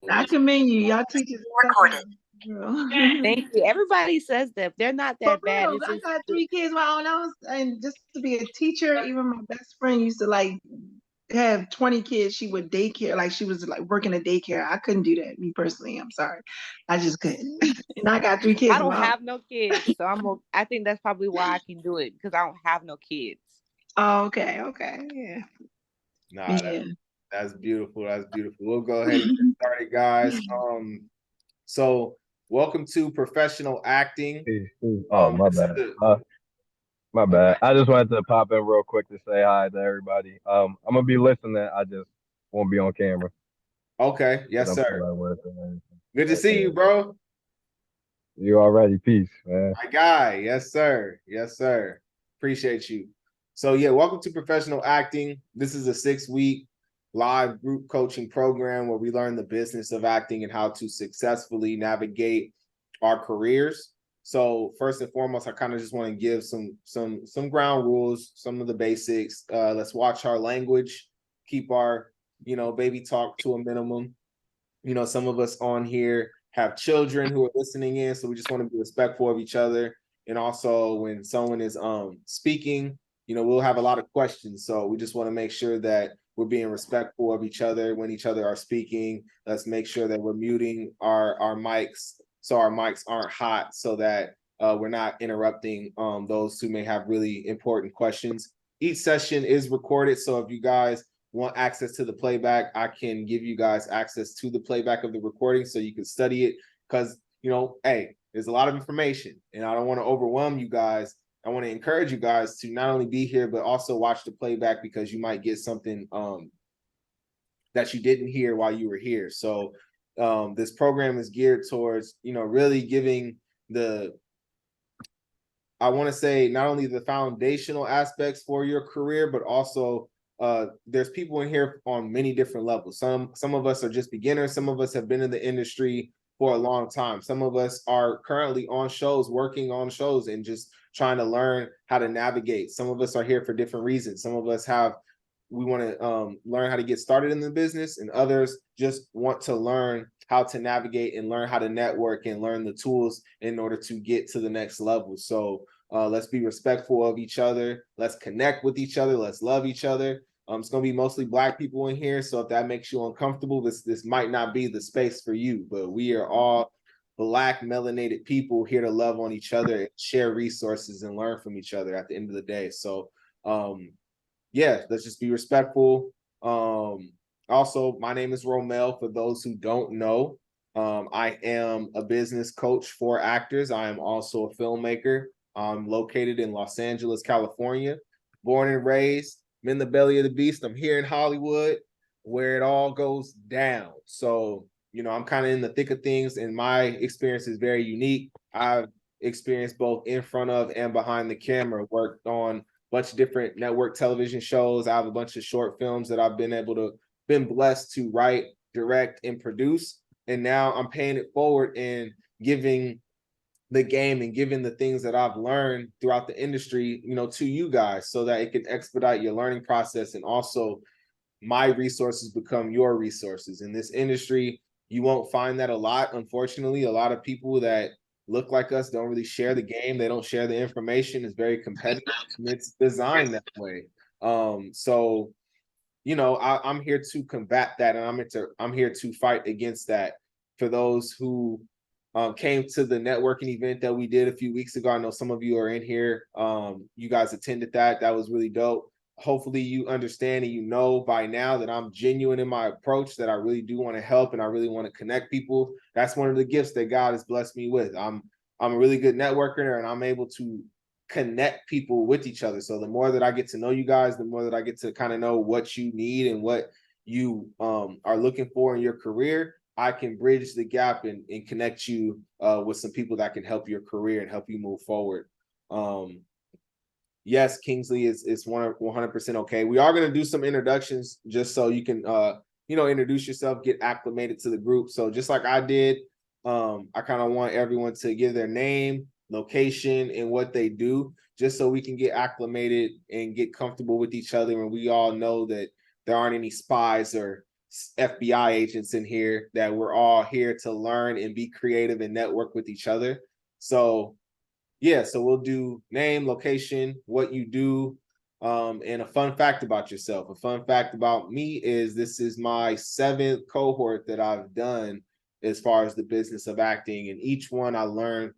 I commend you. Y'all teachers are so hard. Thank you. Everybody says that they're not that bad. It's I got 3 kids of my own. And just to be a teacher, even my best friend used to like have 20 kids. She would daycare, like she was like working a daycare. I couldn't do that, me personally. I'm sorry, I just couldn't. And I got 3 kids. I don't have no kids, so I think that's probably why I can do it because I don't have no kids. Oh, okay, yeah. Nah, that's beautiful. That's beautiful. We'll go ahead and get started, guys. So welcome to Professional Acting. Oh, my bad. My bad. I just wanted to pop in real quick to say hi to everybody. I'm gonna be listening. I just won't be on camera. Okay. Yes, sir. Good to see you, bro. You already. Peace, man. My guy. Yes, sir. Yes, sir. Appreciate you. So yeah, welcome to Professional Acting. This is a 6-week live group coaching program where we learn the business of acting and how to successfully navigate our careers. So first and foremost, I kind of just want to give some ground rules, some of the basics. Let's watch our language, keep our, baby talk to a minimum. Some of us on here have children who are listening in, so we just want to be respectful of each other. And also when someone is speaking, we'll have a lot of questions. So we just want to make sure that we're being respectful of each other when each other are speaking. Let's make sure that we're muting our mics so our mics aren't hot, so that we're not interrupting those who may have really important questions. Each session is recorded, so if you guys want access to the playback, I can give you guys access to the playback of the recording so you can study it, because, hey, there's a lot of information, and I don't want to overwhelm you guys. I want to encourage you guys to not only be here, but also watch the playback, because you might get something that you didn't hear while you were here. So this program is geared towards, really giving I want to say not only the foundational aspects for your career, but also there's people in here on many different levels. Some of us are just beginners. Some of us have been in the industry for a long time. Some of us are currently on shows, working on shows, and just trying to learn how to navigate. Some of us are here for different reasons. Some of us we want to learn how to get started in the business, and others just want to learn how to navigate and learn how to network and learn the tools in order to get to the next level. So let's be respectful of each other. Let's connect with each other. Let's love each other. It's going to be mostly Black people in here, so if that makes you uncomfortable, this might not be the space for you, but we are all Black melanated people here to love on each other and share resources and learn from each other at the end of the day. So yeah, let's just be respectful. Also, my name is Romel. For those who don't know, I am a business coach for actors. I am also a filmmaker. I'm located in Los Angeles, California, born and raised. I'm in the belly of the beast. I'm here in Hollywood, where it all goes down. So, I'm kind of in the thick of things, and my experience is very unique. I've experienced both in front of and behind the camera, worked on a bunch of different network television shows. I have a bunch of short films that I've been blessed to write, direct, and produce. And now I'm paying it forward and giving the game and giving the things that I've learned throughout the industry, to you guys, so that it can expedite your learning process. And also my resources become your resources. In this industry, you won't find that a lot. Unfortunately, a lot of people that look like us don't really share the game. They don't share the information. It's very competitive, and it's designed that way. So, I'm here to combat that, and I'm here to fight against that. For those who came to the networking event that we did a few weeks ago, I know some of you are in here. You guys attended that. That was really dope. Hopefully you understand and you know by now that I'm genuine in my approach, that I really do want to help and I really want to connect people. That's one of the gifts that God has blessed me with. I'm a really good networker, and I'm able to connect people with each other. So the more that I get to know you guys, the more that I get to kind of know what you need and what you are looking for in your career, I can bridge the gap and connect you with some people that can help your career and help you move forward. Yes, Kingsley is 100% okay. We are going to do some introductions just so you can, introduce yourself, get acclimated to the group. So just like I did, I kind of want everyone to give their name, location, and what they do, just so we can get acclimated and get comfortable with each other. And we all know that there aren't any spies or FBI agents in here that we're all here to learn and be creative and network with each other. So yeah, so we'll do name, location, what you do, and a fun fact about yourself. A fun fact about me is this is my 7th cohort that I've done as far as the business of acting, and each one I learn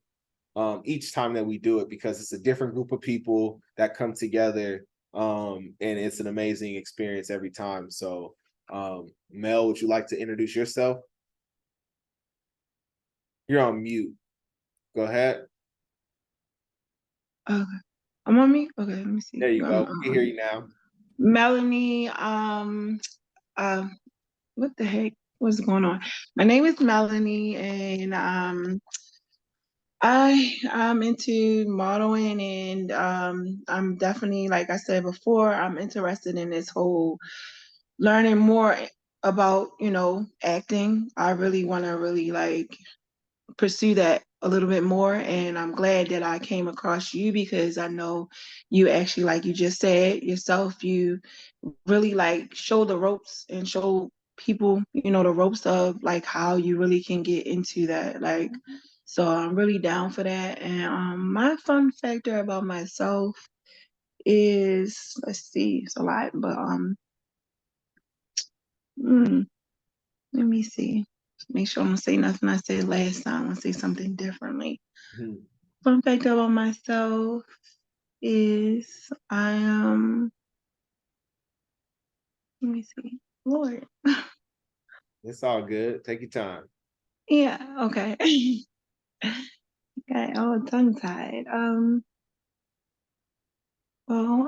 each time that we do it because it's a different group of people that come together, and it's an amazing experience every time. So, Mel, would you like to introduce yourself? You're on mute. Go ahead. Okay. I'm on me? Okay, let me see. There you go. We can hear you now. Melanie, what the heck? What's going on? My name is Melanie, and I'm into modeling, and I'm definitely, like I said before, I'm interested in this whole learning more about, acting. I really want to really like pursue that a little bit more, and I'm glad that I came across you because I know you actually, like you just said yourself, you really like show the ropes and show people, the ropes of like how you really can get into that. Like, so I'm really down for that. And my fun factor about myself is, let's see, it's a lot, but let me see. Make sure I don't say nothing I said last time. I'll say something differently. Mhm. Fun fact about myself is I am, let me see, Lord. It's all good. Take your time. Yeah, okay. Got all tongue tied. Well,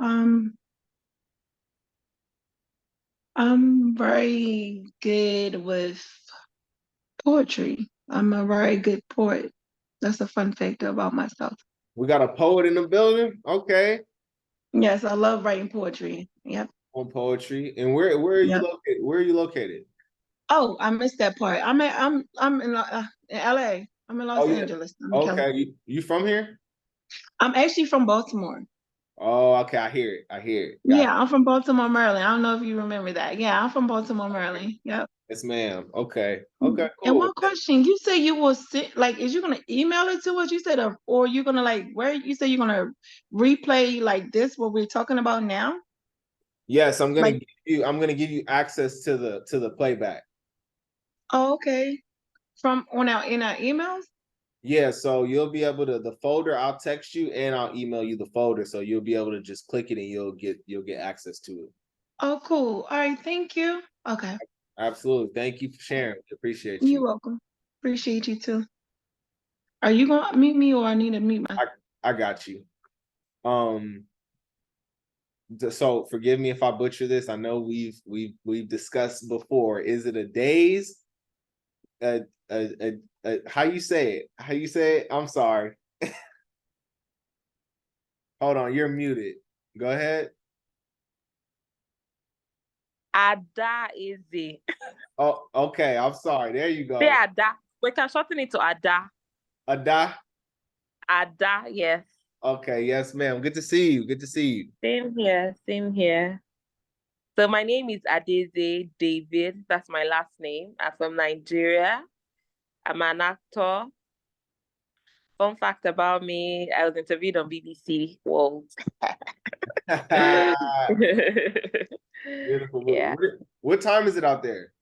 I'm very good with poetry. I'm a very good poet. That's a fun fact about myself. We got a poet in the building. Okay. Yes, I love writing poetry. Yep. On poetry. And where are you Yep. located? Where are you located? Oh, I missed that part. I'm in LA. I'm in Oh Los yeah. Angeles. I'm in Okay. California. You from here? I'm actually from Baltimore. Oh, okay. I hear it. I hear it. Got Yeah, I'm from Baltimore, Maryland. I don't know if you remember that. Yeah, I'm from Baltimore, it. Maryland. Yep. Yes, ma'am. Okay. Okay, And cool. one question, you say you will sit, like, is you gonna email it to us? You said, or you gonna like, where you say you're gonna replay like this what we're talking about now? Yes, Like, I'm gonna give you access to the playback. oh, okay, from on our in our emails. Yeah, so you'll be able to the folder, I'll text you and I'll email you the folder. So you'll be able to just click it and you'll get access to it. Oh, cool. All right, thank you. Okay, Absolutely. Thank you for sharing. We appreciate you're you. welcome. Appreciate you too. Are you gonna meet me or I need to meet my? I got you. Um, so forgive me if I butcher this. I know we've discussed before. Is it a days? How you say it? How you say it? I'm sorry. Hold on, you're muted. Go ahead. Ada easy. Oh, okay. I'm sorry. There you Say go. Ada. We can shorten it to Ada. Ada. Ada, yes. Okay, yes, ma'am. Good to see you. Good to see you. Same here, same here. So my name is Adeze David. That's my last name. I'm from Nigeria. I'm an actor. Fun fact about me, I was interviewed on BBC World. Beautiful. Yeah. What time is it out there?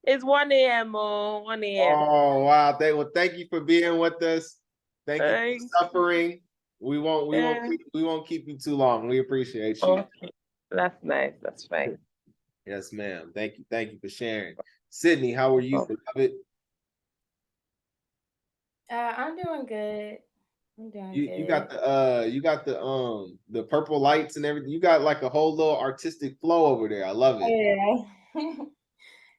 It's 1 a.m. Oh, 1 a.m. Oh wow! Thank you for being with us. Thank you Thanks. for suffering. Yeah. We won't keep you too long. We appreciate you. Okay. That's nice. That's fine. Yes, ma'am. Thank you for sharing. Sydney, how are you, beloved? I'm doing good. I'm doing You good. got the purple lights and everything. You got like a whole little artistic flow over there. I love it. Yeah.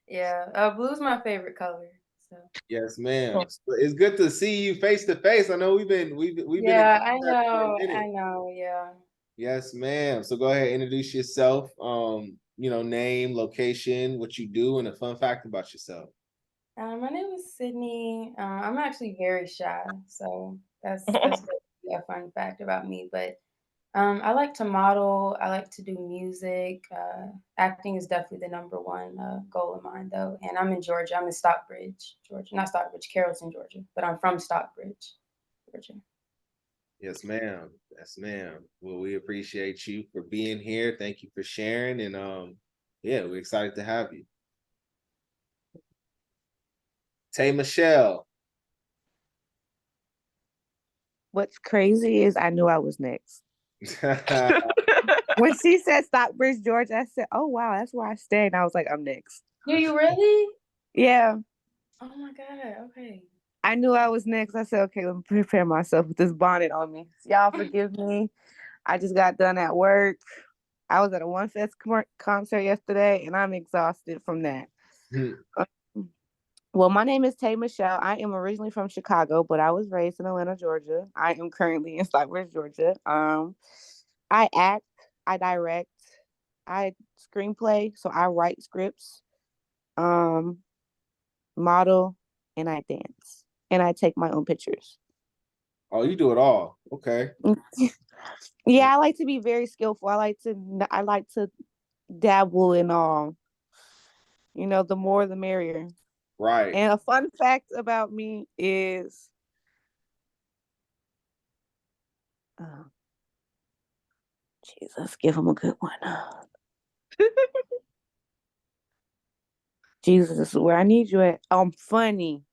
Yeah. Blue's my favorite color. So Yes, ma'am. So it's good to see you face to face. I know we've been in yeah, I contact for a know. minute. I know. Yeah. Yes, ma'am. So go ahead, introduce yourself. Name, location, what you do, and a fun fact about yourself. My name is Sydney. I'm actually very shy, so that's a fun fact about me. But I like to model. I like to do music. Acting is definitely the number one goal of mine, though. And I'm in Georgia. I'm in Stockbridge, Georgia. Not Stockbridge, Carrollton, Georgia. But I'm from Stockbridge, Georgia. Yes, ma'am. Yes, ma'am. Well, we appreciate you for being here. Thank you for sharing. And yeah, we're excited to have you. Tay Michelle. What's crazy is I knew I was next. When she said Stockbridge, Georgia, I said, "Oh wow, that's where I stay." And I was like, "I'm next." Do you really? Yeah, Oh my God. Okay. I knew I was next. I said, "Okay, let me prepare myself with this bonnet on me." Y'all forgive me. I just got done at work. I was at a One Fest concert yesterday, and I'm exhausted from that. Well, my name is Tay Michelle. I am originally from Chicago, but I was raised in Atlanta, Georgia. I am currently in Stockbridge, Georgia. I act, I direct, I screenplay, so I write scripts, um, model, and I dance, and I take my own pictures. Oh, you do it all. Okay. Yeah, I like to be very skillful. I like to dabble in all. You know, the more the merrier. Right. And a fun fact about me is, Jesus, give him a good one. Jesus, this is where I need you at. I'm funny,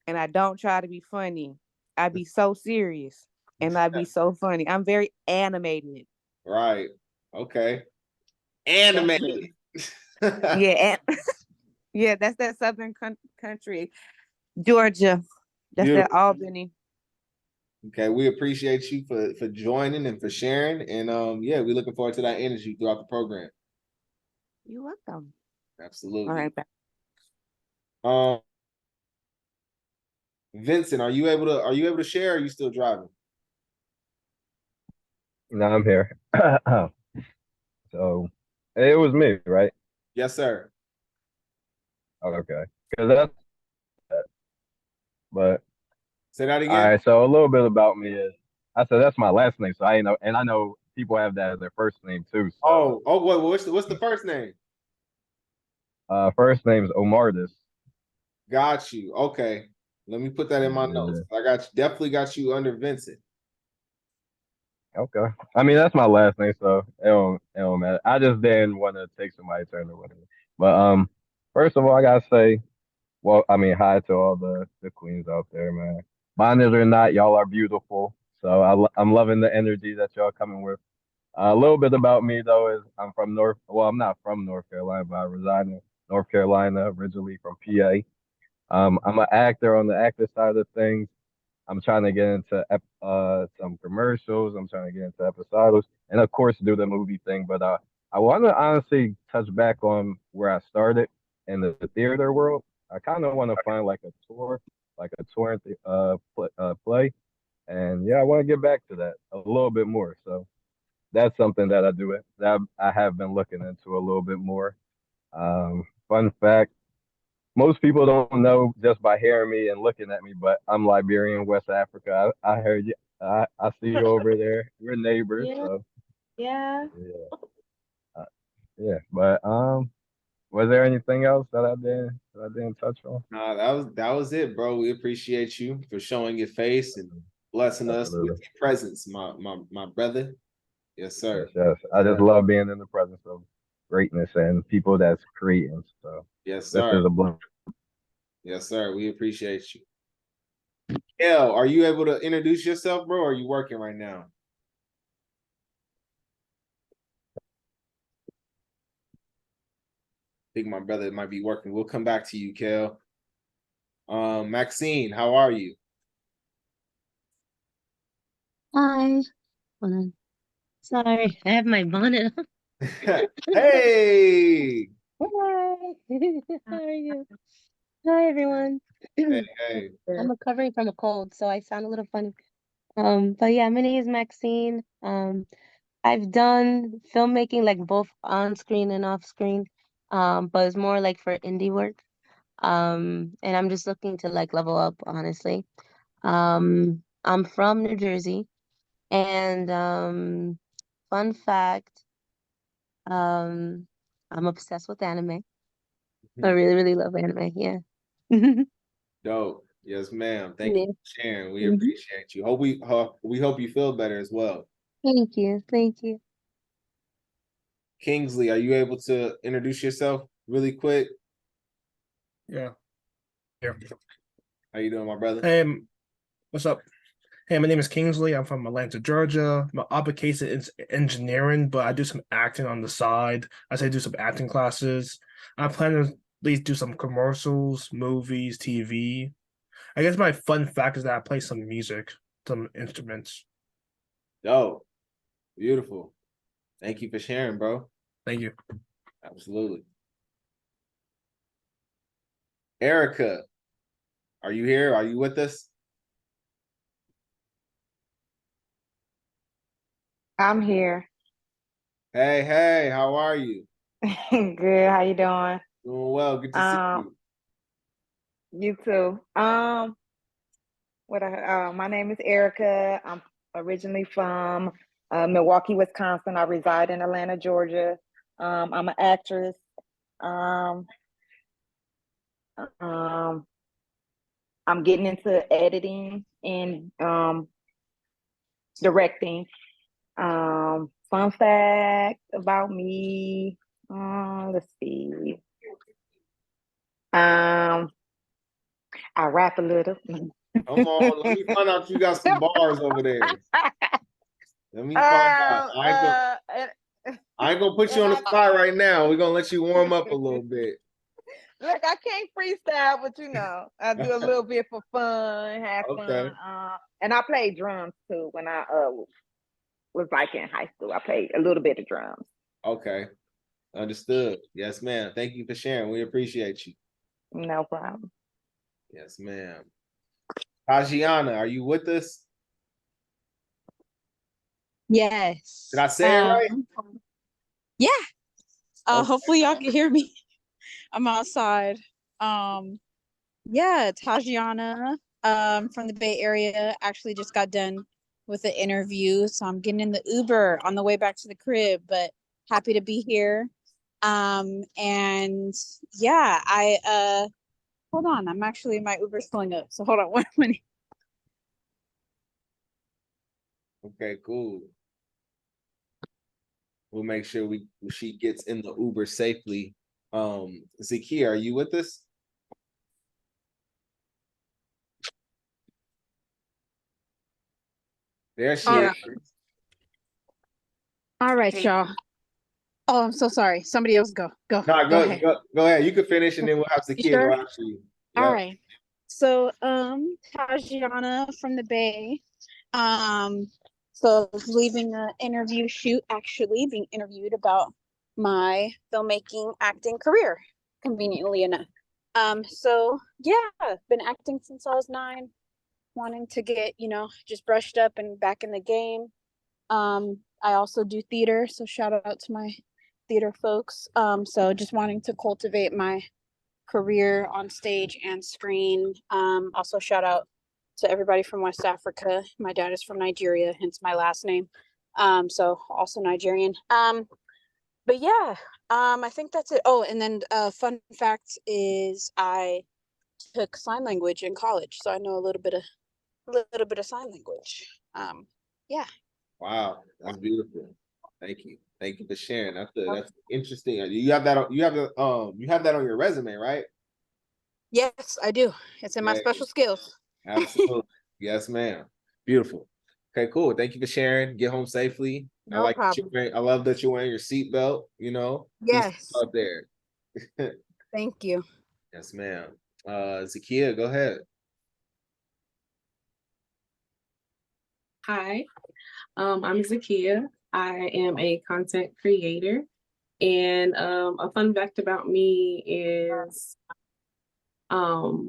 and I don't try to be funny. I be so serious, and I be so funny. I'm very animated. Right. Okay. Animated. Definitely. Yeah, yeah. That's that southern country, Georgia. That's that Beautiful. Albany. Okay, we appreciate you for joining and for sharing. And yeah, we're looking forward to that energy throughout the program. You're welcome. Absolutely. All right, bye. Um, Vincent, are you able to share? Or are you still driving? No, I'm here. So it was me, right? Yes, sir. Oh, okay. Because that's but Say that all again. right. So a little bit about me is I said that's my last name, so I know, and I know people have that as their first name too. So Oh, what, what's the first name? first name's Omardis. Got you. Okay. Let me put that in my notes. Yeah. I got you, definitely got you under Vincent. Okay. I mean that's my last name, so it don't matter. I just didn't want to take somebody's turn or whatever. But first of all, I gotta say, well, I mean, hi to all the queens out there, man. Bonded or not, y'all are beautiful. So I'm loving the energy that y'all coming with. A little bit about me though is I'm from North. Well, I'm not from North Carolina, but I reside in North Carolina, originally from PA. I'm an actor on the actor side of things. I'm trying to get into some commercials. I'm trying to get into episodios, and of course do the movie thing. But I want to honestly touch back on where I started in the theater world. I kind of want to find like a tour play, and yeah, I want to get back to that a little bit more. So that's something that I do that I have been looking into a little bit more. Fun fact: most people don't know just by hearing me and looking at me, but I'm Liberian, West Africa. I heard you. I see you over there. We're neighbors, Yeah, so yeah. yeah, uh, yeah. But was there anything else that I didn't touch on? Nah, that was it, bro. We appreciate you for showing your face and blessing us with Absolutely. your presence, my brother. Yes, Yes, sir. yes. I just love being in the presence of greatness and people that's creating. So Yes, this sir. is a blessing. Yes, sir. We appreciate you. Kel, are you able to introduce yourself, bro? Or are you working right now? I think my brother might be working. We'll come back to you, Kel. Maxine, how are you? Hi. Hold on. Sorry, I have my bonnet on. Hey. Hi. How are you? Hi, everyone. Hey, hey. I'm recovering from a cold, so I sound a little funny. But yeah, my name is Maxine. I've done filmmaking like both on screen and off screen. But it's more like for indie work. And I'm just looking to like level up, honestly. I'm from New Jersey, and fun fact, I'm obsessed with anime. I really, really love anime. Yeah. Dope. Yes, ma'am. Thank Yeah. you for sharing. We Mhm. appreciate you. We hope you feel better as well. Thank you. Thank you. Kingsley, are you able to introduce yourself really quick? Yeah. Yeah. How you doing, my brother? Hey, what's up? Hey, my name is Kingsley. I'm from Atlanta, Georgia. My application is engineering, but I do some acting on the side. I say do some acting classes. I plan to at least do some commercials, movies, TV. I guess my fun fact is that I play some music, some instruments. Dope. Beautiful. Thank you for sharing, bro. Thank you. Absolutely. Erica, are you here? Are you with us? I'm here. Hey, how are you? Good. How you doing? Doing well. Good to see you. You too. My name is Erica. I'm originally from Milwaukee, Wisconsin. I reside in Atlanta, Georgia. I'm an actress. Um, um, I'm getting into editing and directing. Fun fact about me. Let's see. I rap a little. Come on, let me find out you got some bars over there. Let me find out. I ain't gonna put you on the spot right now. We're gonna let you warm up a little bit. Look, I can't freestyle, but I do a little bit for fun, have Okay. fun. And I played drums too when I was like in high school. I played a little bit of drums. Okay. Understood. Yes, ma'am. Thank you for sharing. We appreciate you. No problem. Yes, ma'am. Tajiana, are you with us? Yes. Did I say it right? Yeah. Okay. Hopefully y'all can hear me. I'm outside. Yeah, Tajiana, from the Bay Area, actually just got done with the interview. So I'm getting in the Uber on the way back to the crib, but happy to be here. And yeah, hold on, my Uber's pulling up. So hold on 1 minute. Okay, cool. We'll make sure she gets in the Uber safely. Zakia, are you with us? There she is. All right, y'all. Oh, I'm so sorry. Somebody else go. Go ahead. Go ahead. You can finish and then we'll have Zakia Sure? go after you. All Yep. right. So, Tajiana from the Bay. So I was leaving an interview shoot, actually being interviewed about my filmmaking acting career, conveniently enough. So yeah, been acting since I was 9, wanting to get, just brushed up and back in the game. I also do theater, so shout out to my theater folks. So just wanting to cultivate my career on stage and screen. Also shout out to everybody from West Africa. My dad is from Nigeria, hence my last name. So also Nigerian. But yeah, I think that's it. Oh, and then fun fact is I took sign language in college, so I know a little bit of sign language. Yeah. Wow, that's beautiful. Thank you. Thank you for sharing. That's interesting. You have that on your resume, right? Yes, I do. It's in my special skills. Absolutely. Yes, ma'am. Beautiful. Okay, cool. Thank you for sharing. Get home safely. No problem. I love that you're wearing your seatbelt, Yes. Up there. Thank you. Yes, ma'am. Zakia, go ahead. Hi, I'm Zakia. I am a content creator, and a fun fact about me is, I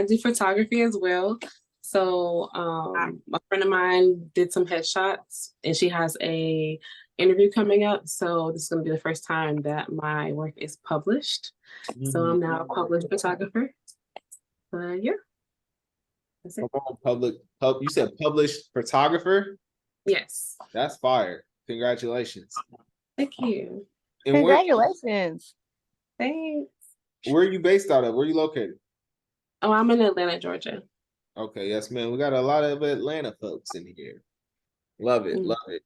do photography as well. So a friend of mine did some headshots, and she has a interview coming up. So this is going to be the first time that my work is published. So I'm now a published photographer. Yeah. That's it. You said published photographer? Yes. That's fire. Congratulations. Thank you. And Congratulations. Thanks. where are you based out of? Where are you located? Oh, I'm in Atlanta, Georgia. Okay, yes, man. We got a lot of Atlanta folks in here. Love it, love it.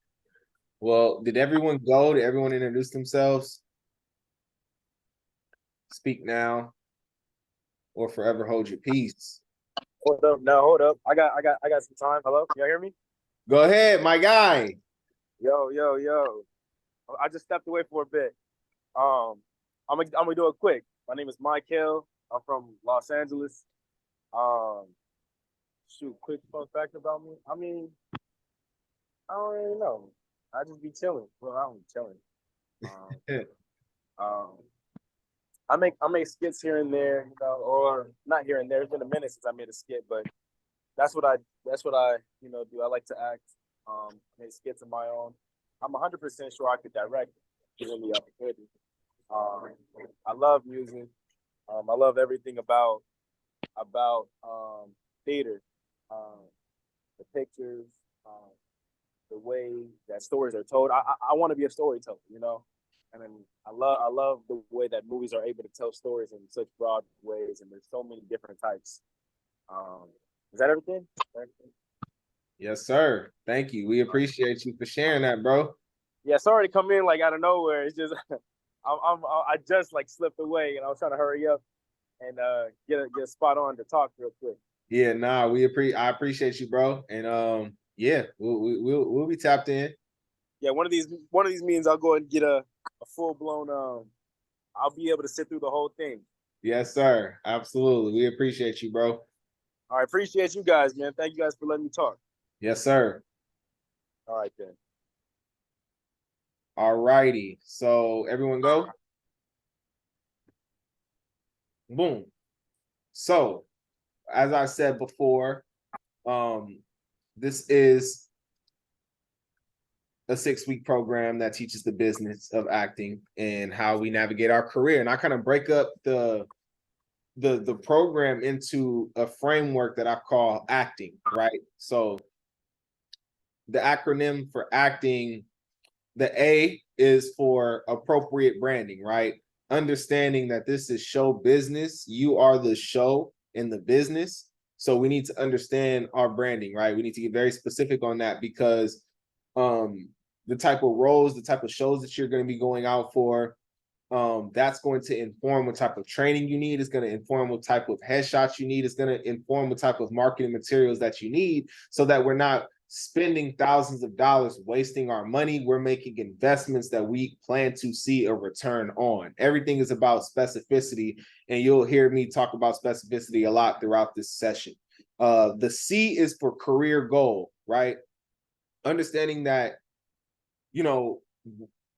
Well, did everyone go? Did everyone introduce themselves? Speak now or forever hold your peace. Hold up, no, hold up. I got some time. Hello, y'all hear me? Go ahead, my guy. Yo. I just stepped away for a bit. I'm gonna do it quick. My name is Michael. I'm from Los Angeles. Quick fun fact about me. I mean, I don't really know. I just be chilling. Well, I don't be chilling. I make skits here and there, you know, or not here and there. It's been a minute since I made a skit, but that's what I do. I like to act. Make skits of my own. I'm 100% sure I could direct given the opportunity. I love music. I love everything about theater, the pictures, the way that stories are told. I want to be a storyteller, you know, and then I love the way that movies are able to tell stories in such broad ways, and there's so many different types. Is that everything? Yes, sir. Thank you. We appreciate you for sharing that, bro. Yeah, sorry to come in like out of nowhere. It's just I just like slipped away, and I was trying to hurry up and get a spot on to talk real quick. Yeah, nah, I appreciate you, bro. And yeah, we'll be tapped in. Yeah, one of these meetings I'll go and get a full blown I'll be able to sit through the whole thing. Yes, sir. Absolutely. We appreciate you, bro. All right, appreciate you guys, man. Thank you guys for letting me talk. Yes, sir. All right then. All righty. So everyone go. Boom. So as I said before, this is a 6-week program that teaches the business of acting and how we navigate our career. And I kind of break up the program into a framework that I call acting, right? So the acronym for acting, the A is for appropriate branding, right? Understanding that this is show business. You are the show in the business. So we need to understand our branding, right? We need to get very specific on that because the type of roles, the type of shows that you're going to be going out for, that's going to inform what type of training you need. It's going to inform what type of headshots you need. It's going to inform what type of marketing materials that you need so that we're not spending thousands of dollars wasting our money. We're making investments that we plan to see a return on. Everything is about specificity, and you'll hear me talk about specificity a lot throughout this session. The C is for career goal, right? Understanding that, you know,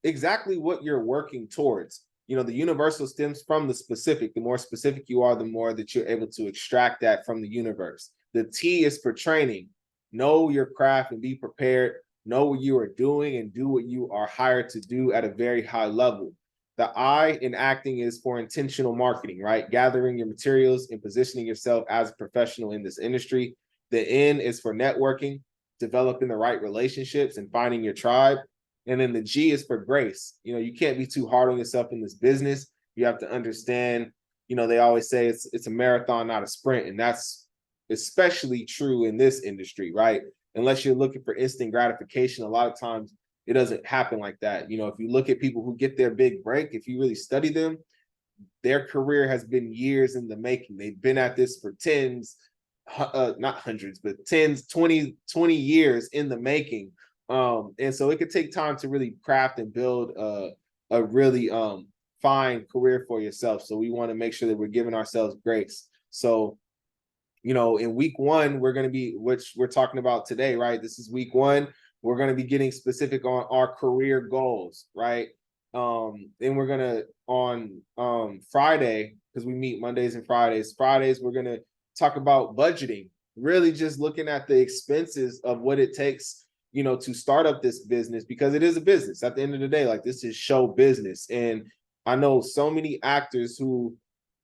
exactly what you're working towards. You know, the universal stems from the specific. The more specific you are, the more that you're able to extract that from the universe. The T is for training. Know your craft and be prepared. Know what you are doing and do what you are hired to do at a very high level. The I in acting is for intentional marketing, right? Gathering your materials and positioning yourself as a professional in this industry. The N is for networking, developing the right relationships and finding your tribe. And then the G is for grace. You know, you can't be too hard on yourself in this business. You have to understand, you know, they always say it's a marathon, not a sprint. And that's especially true in this industry, right? Unless you're looking for instant gratification, a lot of times it doesn't happen like that. You know, if you look at people who get their big break, if you really study them, their career has been years in the making. They've been at this for not hundreds, but 20 years in the making. And so it could take time to really craft and build a really fine career for yourself. So we want to make sure that we're giving ourselves grace. So, you know, in week 1, we're going to be, which we're talking about today, right? This is week 1. We're going to be getting specific on our career goals, right? Then we're going to, on Friday, because we meet Mondays and Fridays, we're going to talk about budgeting, really just looking at the expenses of what it takes, you know, to start up this business, because it is a business at the end of the day. Like, this is show business. And I know so many actors who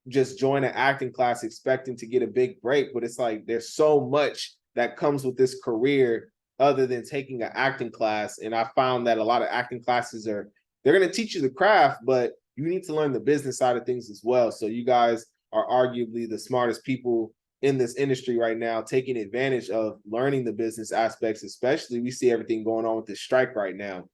just join an acting class expecting to get a big break, but it's like there's so much that comes with this career other than taking an acting class. And I found that a lot of acting classes they're going to teach you the craft, but you need to learn the business side of things as well. So you guys are arguably the smartest people in this industry right now, taking advantage of learning the business aspects, especially we see everything going on with the strike right now.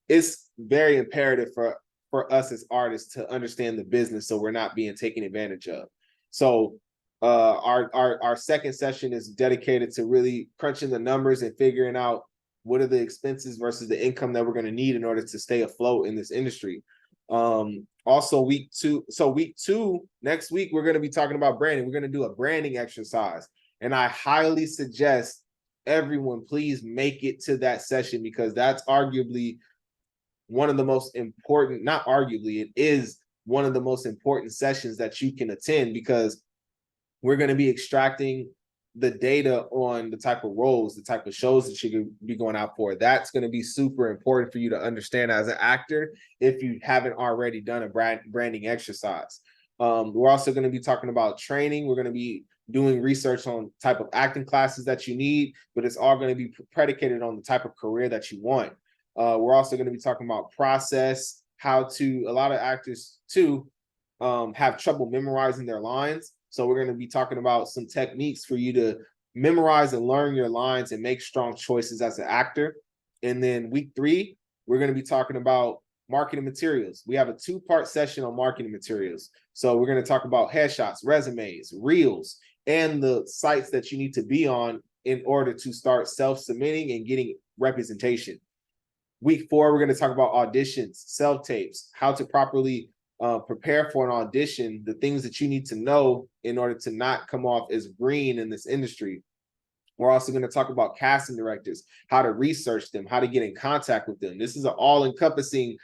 It's very imperative for us as artists to understand the business so we're not being taken advantage of. So our second session is dedicated to really crunching the numbers and figuring out what are the expenses versus the income that we're going to need in order to stay afloat in this industry. Also week two, next week, we're going to be talking about branding. We're going to do a branding exercise. And I highly suggest everyone please make it to that session, because that's arguably one of the most important, not arguably, it is one of the most important sessions that you can attend, because we're going to be extracting the data on the type of roles, the type of shows that you could be going out for. That's going to be super important for you to understand as an actor if you haven't already done a branding exercise. We're also going to be talking about training. We're going to be doing research on type of acting classes that you need, but it's all going to be predicated on the type of career that you want. We're also going to be talking about process, a lot of actors too have trouble memorizing their lines. So we're going to be talking about some techniques for you to memorize and learn your lines and make strong choices as an actor. And then week 3, we're going to be talking about marketing materials. We have a 2-part session on marketing materials. So we're going to talk about headshots, resumes, reels, and the sites that you need to be on in order to start self-submitting and getting representation. Week 4, we're going to talk about auditions, self-tapes, how to properly prepare for an audition, the things that you need to know in order to not come off as green in this industry. We're also going to talk about casting directors, how to research them, how to get in contact with them. This is an all-encompassing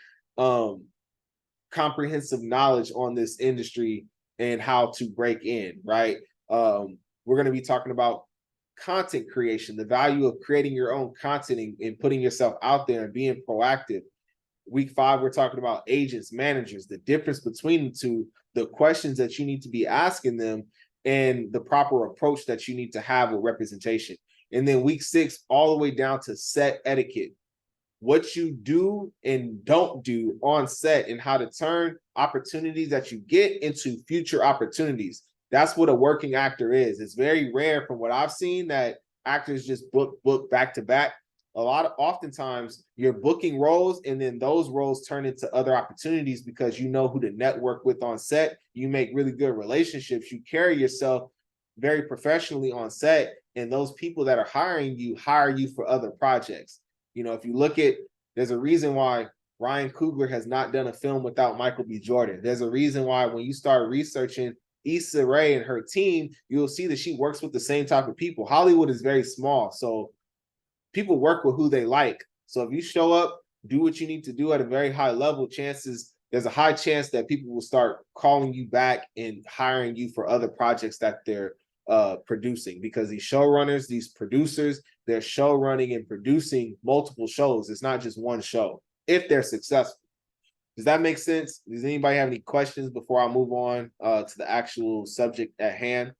comprehensive knowledge on this industry and how to break in, right? We're going to be talking about content creation, the value of creating your own content and putting yourself out there and being proactive. Week 5, we're talking about agents, managers, the difference between the two, the questions that you need to be asking them, and the proper approach that you need to have with representation. And then week 6, all the way down to set etiquette, what you do and don't do on set, and how to turn opportunities that you get into future opportunities. That's what a working actor is. It's very rare from what I've seen that actors just book back to back. Oftentimes you're booking roles and then those roles turn into other opportunities because you know who to network with on set. You make really good relationships. You carry yourself very professionally on set, and those people that are hiring you hire you for other projects. You know, if you look at, there's a reason why Ryan Coogler has not done a film without Michael B. Jordan. There's a reason why when you start researching Issa Rae and her team, you'll see that she works with the same type of people. Hollywood is very small, so people work with who they like. So if you show up, do what you need to do at a very high level, there's a high chance that people will start calling you back and hiring you for other projects that they're producing, because these showrunners, these producers, they're show running and producing multiple shows. It's not just one show if they're successful. Does that make sense? Does anybody have any questions before I move on to the actual subject at hand?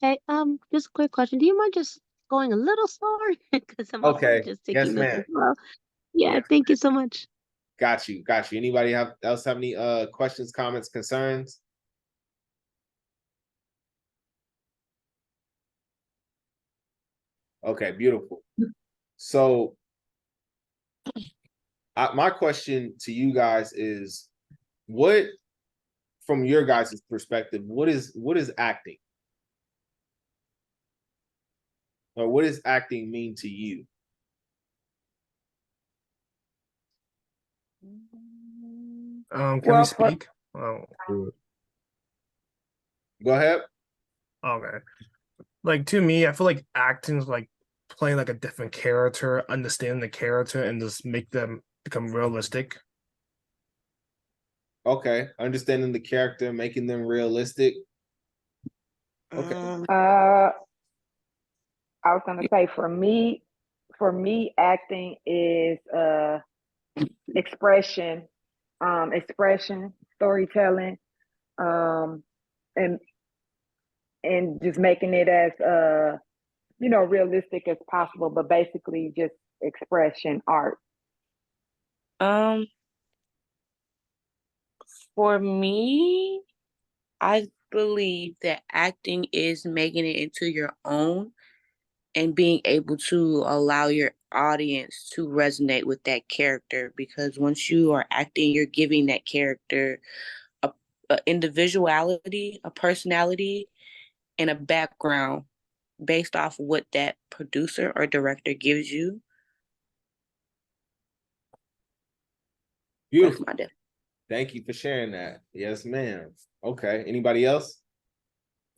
Hey, just a quick question. Do you mind just going a little slower? Because I'm also Okay. just Yes, taking notes ma'am. as well. Yeah, Yes. thank you so much. Got you. Anybody else have any questions, comments, concerns? Okay, beautiful. So my question to you guys is, what, from your guys' perspective, what is acting? Or what does acting mean to you? Can Well, we speak? Oh, Go ahead. okay. Like, to me, I feel like acting is like playing like a different character, understanding the character, and just make them become realistic. Okay, understanding the character, making them realistic. Okay. I was gonna say, for me, acting is expression, storytelling, um, and just making it as realistic as possible, but basically just expression art. Um, for me, I believe that acting is making it into your own and being able to allow your audience to resonate with that character, because once you are acting, you're giving that character a, a individuality, a personality, and a background based off what that producer or director gives you. Beautiful. That's my definition. Thank you for sharing that. Yes, ma'am. Okay. Anybody else?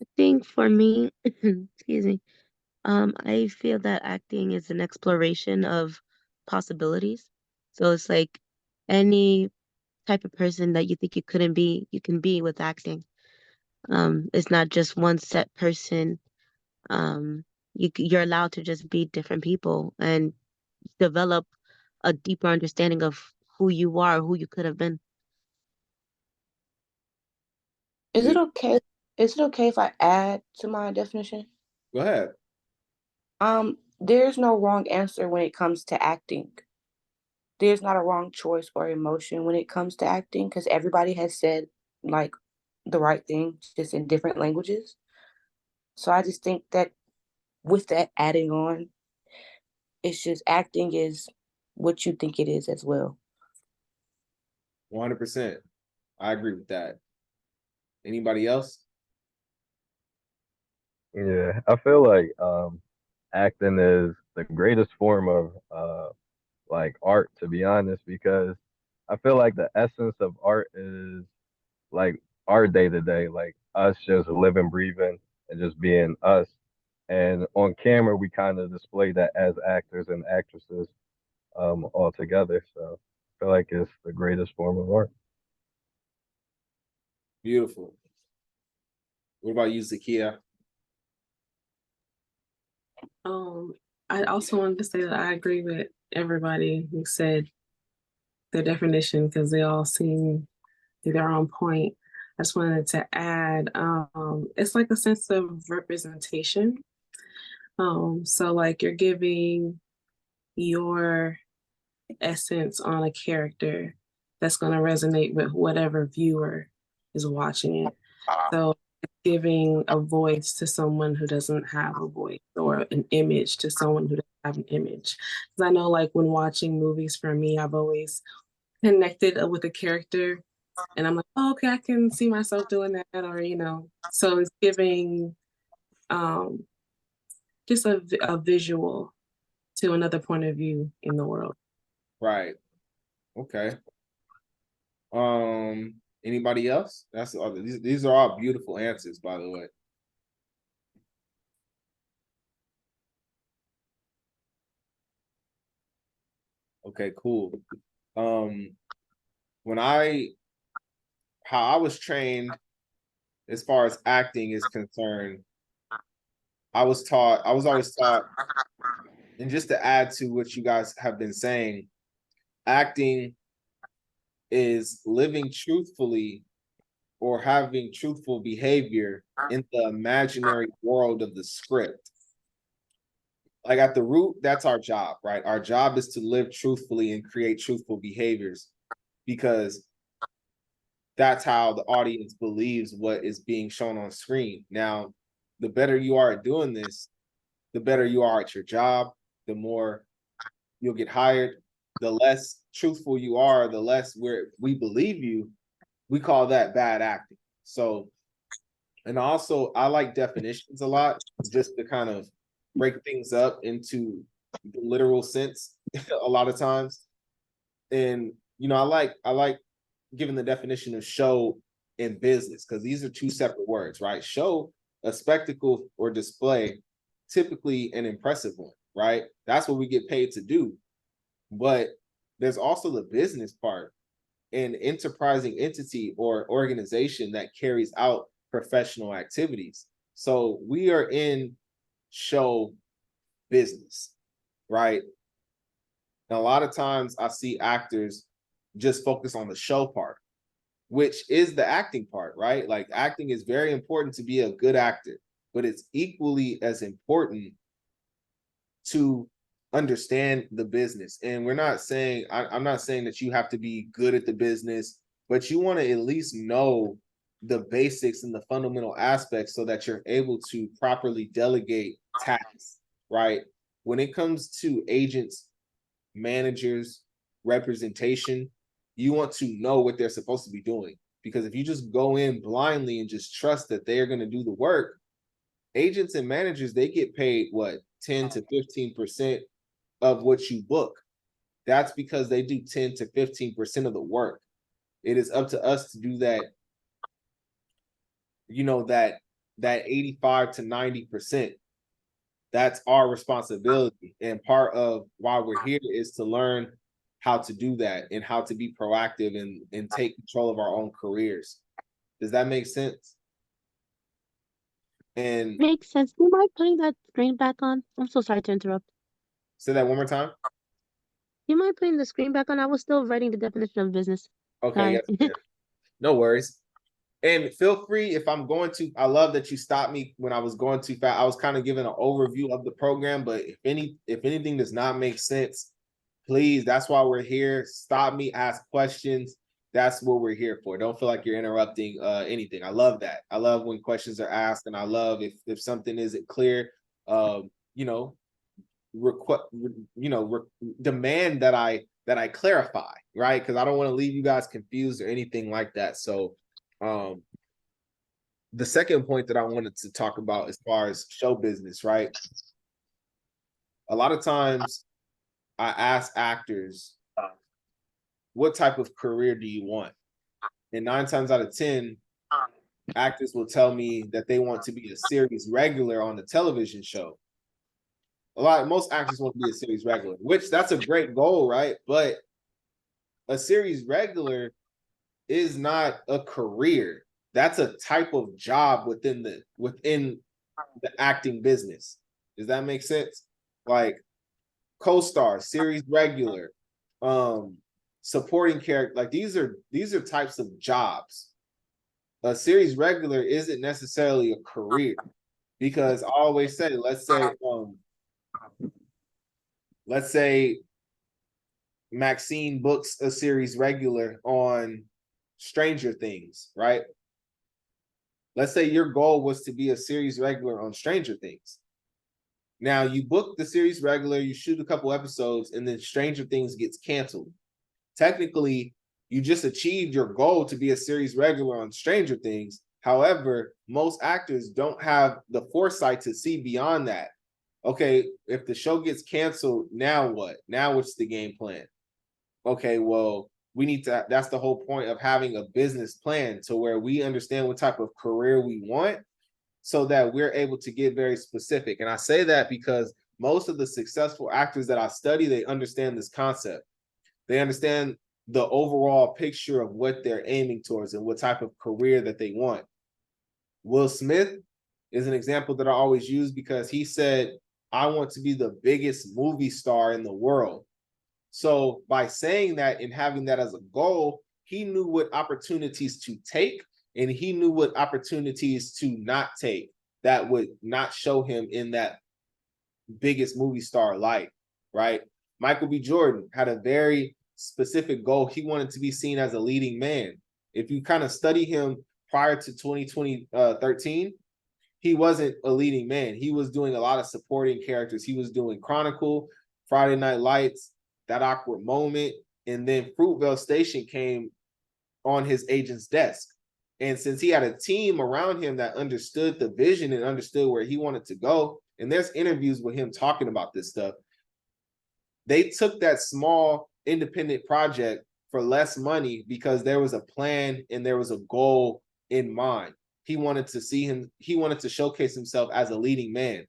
I think for me, excuse me, I feel that acting is an exploration of possibilities. So it's like any type of person that you think you couldn't be, you can be with acting. It's not just one set person. You're allowed to just be different people and develop a deeper understanding of who you are, who you could have been. Is it Beautiful. okay? Is it okay if I add to my definition? Go ahead. There's no wrong answer when it comes to acting. There's not a wrong choice or emotion when it comes to acting, because everybody has said like the right thing, just in different languages. So I just think that with that adding on, it's just acting is what you think it is as well. 100%. I agree with that. Anybody else? Yeah, I feel like acting is the greatest form of like art, to be honest, because I feel like the essence of art is like our day to day, like us just living, breathing, and just being us. And on camera, we kind of display that as actors and actresses all together. So I feel like it's the greatest form of art. Beautiful. What about you, Zakia? I also wanted to say that I agree with everybody who said their definition because they all seem they're on point. I just wanted to add, it's like a sense of representation. So like you're giving your essence on a character that's going to resonate with whatever viewer is watching it. So it's giving a voice to someone who doesn't have a voice, or an image to someone who doesn't have an image. Because I know like when watching movies, for me, I've always connected with a character and I'm like, oh, okay, I can see myself doing that, or so it's giving just a visual to another point of view in the world. Right. Okay. Anybody else? That's all. These are all beautiful answers, by the way. Okay, cool. When how I was trained as far as acting is concerned, I was always taught, and just to add to what you guys have been saying, acting is living truthfully or having truthful behavior in the imaginary world of the script. Like at the root, that's our job, right? Our job is to live truthfully and create truthful behaviors, because that's how the audience believes what is being shown on screen. Now, the better you are at doing this, the better you are at your job, the more you'll get hired. The less truthful you are, the less we believe you. We call that bad acting. So, and also I like definitions a lot, just to kind of break things up into the literal sense a lot of times. And I like giving the definition of show and business, because these are two separate words, right? Show, a spectacle or display, typically an impressive one, right? That's what we get paid to do. But there's also the business part, an enterprising entity or organization that carries out professional activities. So we are in show business, right? And a lot of times I see actors just focus on the show part, which is the acting part, right? Like acting is very important to be a good actor, but it's equally as important to understand the business. And we're not saying, I'm not saying that you have to be good at the business, but you want to at least know the basics and the fundamental aspects so that you're able to properly delegate tasks, right? When it comes to agents, managers, representation, you want to know what they're supposed to be doing. Because if you just go in blindly and just trust that they are going to do the work, agents and managers, they get paid what, 10 to 15% of what you book. That's because they do 10 to 15% of the work. It is up to us to do that, you know, that 85 to 90%. That's our responsibility. And part of why we're here is to learn how to do that and how to be proactive and take control of our own careers. Does that make sense? And Makes sense. Do you mind putting that screen back on? I'm so sorry to interrupt. say that one more time. Do you mind putting the screen back on? I was still writing the definition of business. Okay, Sorry. yes, no worries. And feel free if I'm going to, I love that you stopped me when I was going too fast. I was kind of giving an overview of the program, but if anything does not make sense, please, that's why we're here. Stop me, ask questions. That's what we're here for. Don't feel like you're interrupting anything. I love that. I love when questions are asked, and I love if something isn't clear, you know, demand that I clarify, right? Because I don't want to leave you guys confused or anything like that. So the second point that I wanted to talk about as far as show business, right? A lot of times I ask actors, what type of career do you want? And 9 times out of 10, actors will tell me that they want to be a series regular on the television show. Most actors want to be a series regular, which that's a great goal, right? But a series regular is not a career. That's a type of job within the acting business. Does that make sense? Like co-star, series regular, supporting character, like these are types of jobs. A series regular isn't necessarily a career, because I always say, let's say Maxine books a series regular on Stranger Things, right? Let's say your goal was to be a series regular on Stranger Things. Now you book the series regular, you shoot a couple episodes, and then Stranger Things gets canceled. Technically, you just achieved your goal to be a series regular on Stranger Things. However, most actors don't have the foresight to see beyond that. Okay, if the show gets canceled, now what? Now what's the game plan? Okay, well, we need to, that's the whole point of having a business plan, to where we understand what type of career we want, so that we're able to get very specific. And I say that because most of the successful actors that I study, they understand this concept. They understand the overall picture of what they're aiming towards and what type of career that they want. Will Smith is an example that I always use, because he said, I want to be the biggest movie star in the world. So by saying that and having that as a goal, he knew what opportunities to take, and he knew what opportunities to not take that would not show him in that biggest movie star light, right? Michael B. Jordan had a very specific goal. He wanted to be seen as a leading man. If you kind of study him prior to 2013, he wasn't a leading man. He was doing a lot of supporting characters. He was doing Chronicle, Friday Night Lights, That Awkward Moment, and then Fruitvale Station came on his agent's desk. And since he had a team around him that understood the vision and understood where he wanted to go, and there's interviews with him talking about this stuff, they took that small independent project for less money because there was a plan and there was a goal in mind. He wanted to showcase himself as a leading man.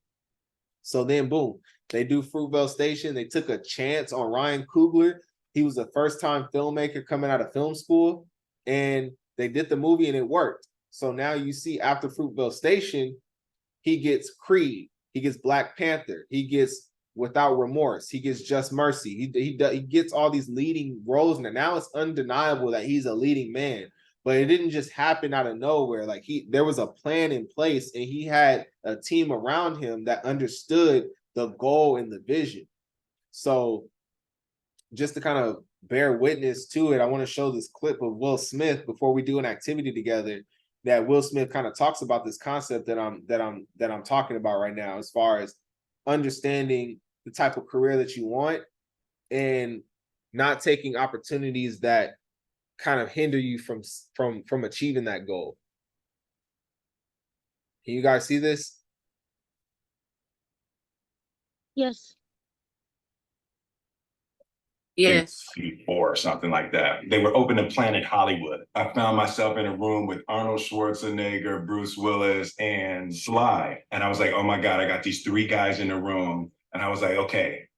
So then boom, they do Fruitvale Station. They took a chance on Ryan Coogler. He was a first-time filmmaker coming out of film school, and they did the movie and it worked. So now you see, after Fruitvale Station, he gets Creed, he gets Black Panther, he gets without remorse. He gets Just Mercy. He gets all these leading roles, and now it's undeniable that he's a leading man. But it didn't just happen out of nowhere. Like there was a plan in place, and he had a team around him that understood the goal and the vision. So just to kind of bear witness to it, I want to show this clip of Will Smith before we do an activity together, that Will Smith kind of talks about this concept that I'm talking about right now, as far as understanding the type of career that you want and not taking opportunities that kind of hinder you from achieving that goal. Can you guys see this? Yes. Yes. Or something like that. They were opening Planet Hollywood. I found myself in a room with Arnold Schwarzenegger, Bruce Willis, and Sly. And I was like, oh my God, I got these three guys in the room. And I was like, okay,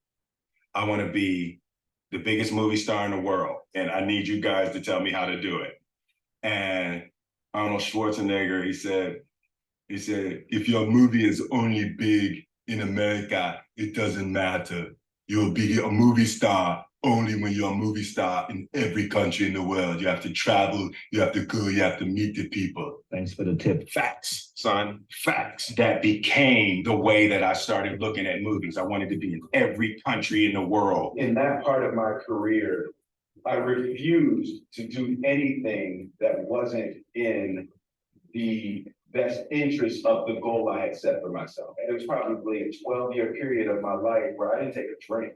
I want to be the biggest movie star in the world. And I need you guys to tell me how to do it. And Arnold Schwarzenegger, he said, if your movie is only big in America, it doesn't matter. You'll be a movie star only when you're a movie star in every country in the world. You have to travel, you have to go, you have to meet the people. Thanks for the tip. Facts, son, facts. That became the way that I started looking at movies. I wanted to be in every country in the world. In that part of my career, I refused to do anything that wasn't in the best interest of the goal I had set for myself. And it was probably a 12-year period of my life where I didn't take a drink.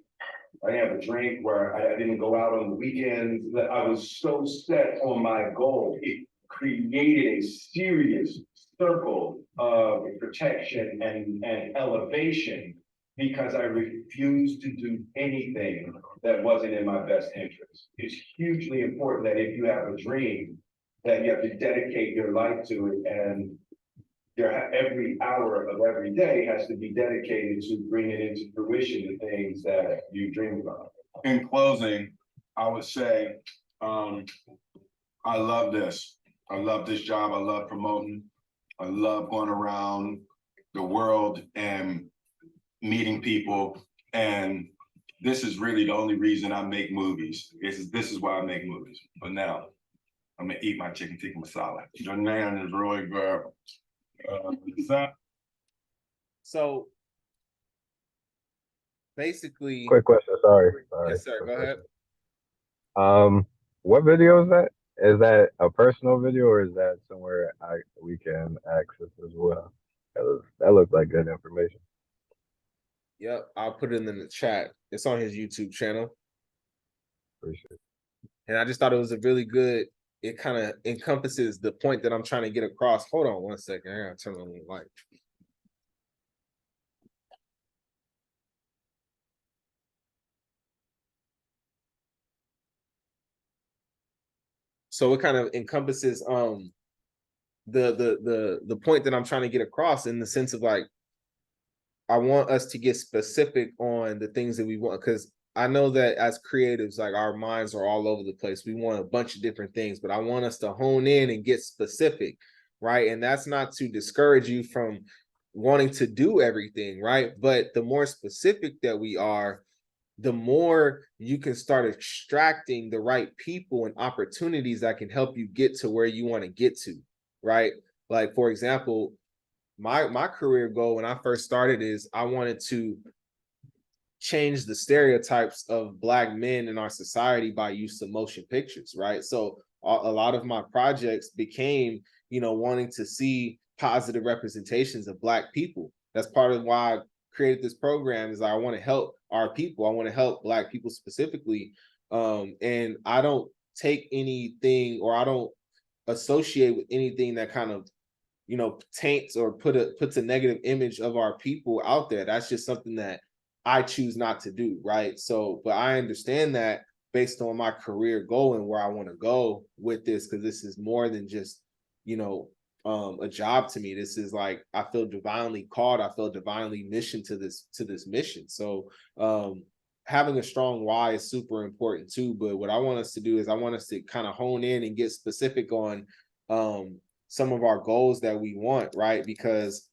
I didn't have a drink, where I didn't go out on the weekends. I was so set on my goal. It created a serious circle of protection and elevation, because I refused to do anything that wasn't in my best interest. It's hugely important that if you have a dream, that you have to dedicate your life to it, and every hour of every day has to be dedicated to bringing into fruition the things that you dream about. In closing, I would say, I love this. I love this job. I love promoting. I love going around the world and meeting people. And this is really the only reason I make movies. This is why I make movies. But now, I'm gonna eat my chicken tikka masala. The naan is really good. So basically, Quick question. Sorry. yes, sir. Go ahead. What video is that? Is that a personal video, or is that somewhere we can access as well? That looks like good information. Yep, I'll put it in the chat. It's on his YouTube channel. Appreciate it. And I just thought it was a really good, it kind of encompasses the point that I'm trying to get across. Hold on one second. I gotta turn on the light. So it kind of encompasses the point that I'm trying to get across, in the sense of like, I want us to get specific on the things that we want, because I know that as creatives, like, our minds are all over the place. We want a bunch of different things, but I want us to hone in and get specific, right? And that's not to discourage you from wanting to do everything, right? But the more specific that we are, the more you can start extracting the right people and opportunities that can help you get to where you want to get to, right? Like, for example, my career goal when I first started is I wanted to change the stereotypes of Black men in our society by use of motion pictures, right? So a lot of my projects became, wanting to see positive representations of Black people. That's part of why I created this program, is I want to help our people. I want to help Black people specifically. And I don't take anything, or I don't associate with anything that kind of taints or puts a negative image of our people out there. That's just something that I choose not to do, right? So, but I understand that based on my career goal and where I want to go with this, because this is more than just a job to me. This is like, I feel divinely called. I feel divinely missioned to this mission. So having a strong why is super important too. But what I want us to do is I want us to kind of hone in and get specific on some of our goals that we want, right? Because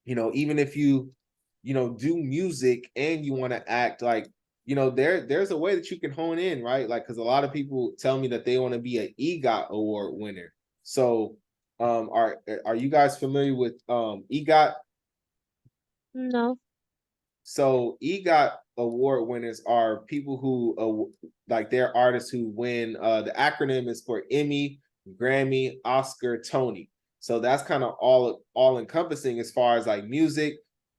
even if you do music and you want to act, like, there's a way that you can hone in, right? Like, because a lot of people tell me that they want to be an EGOT award winner. So are you guys familiar with EGOT? No. So EGOT award winners are people who like, they're artists who win, the acronym is for Emmy, Grammy, Oscar, Tony. So that's kind of all encompassing as far as like music,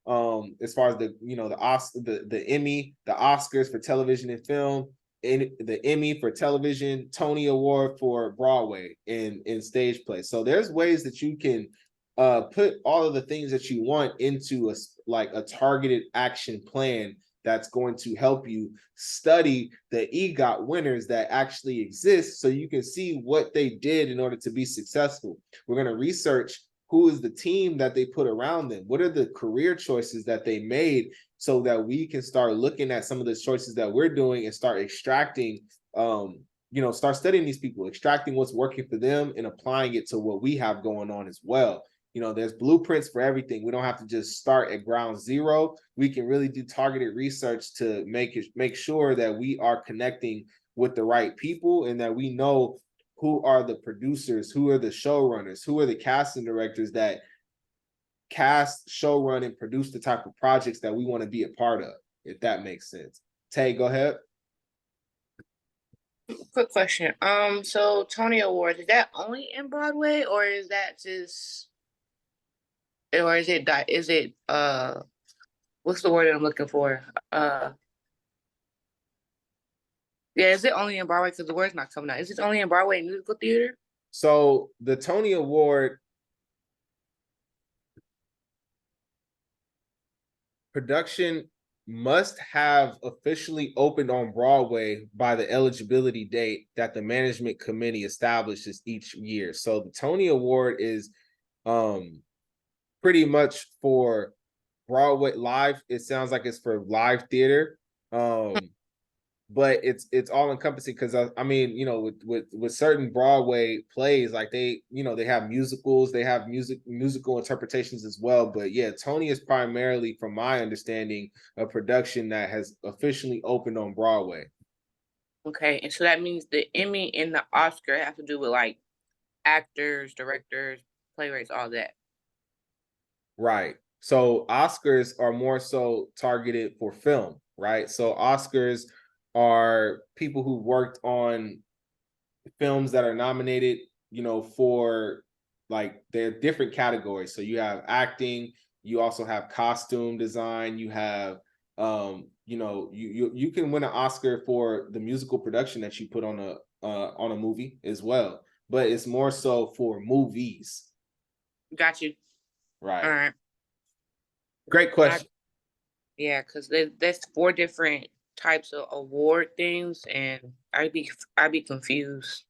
as far as the Emmy, the Oscars for television and film, and the Emmy for television, Tony Award for Broadway in stage play. So there's ways that you can put all of the things that you want into a targeted action plan that's going to help you study the EGOT winners that actually exist, so you can see what they did in order to be successful. We're going to research who is the team that they put around them, what are the career choices that they made, so that we can start looking at some of the choices that we're doing and start extracting, start studying these people, extracting what's working for them and applying it to what we have going on as well. There's blueprints for everything. We don't have to just start at ground zero. We can really do targeted research to make sure that we are connecting with the right people, and that we know who are the producers, who are the showrunners, who are the casting directors that cast, showrun, and produce the type of projects that we want to be a part of, if that makes sense. Tay, go ahead. Quick question. So Tony Awards, is that only in Broadway, or is that just, or is it what's the word I'm looking for? Yeah, is it only in Broadway? Because the word's not coming out. Is it only in Broadway musical theater? So the Tony Award production must have officially opened on Broadway by the eligibility date that the management committee establishes each year. So the Tony Award is pretty much for Broadway live. It sounds like it's for live theater. But it's all encompassing, because I mean, with certain Broadway plays, like they have musicals, they have musical interpretations as well. But yeah, Tony is primarily, from my understanding, a production that has officially opened on Broadway. Okay, and so that means the Emmy and the Oscar have to do with like actors, directors, playwrights, all that. Right. So Oscars are more so targeted for film, right? So Oscars are people who worked on films that are nominated, for like their different categories. So you have acting, you also have costume design, you have you can win an Oscar for the musical production that you put on a movie as well, but it's more so for movies. Got you. Right. All right. Great question. Yeah, because there's 4 different types of award things, and I'd be confused.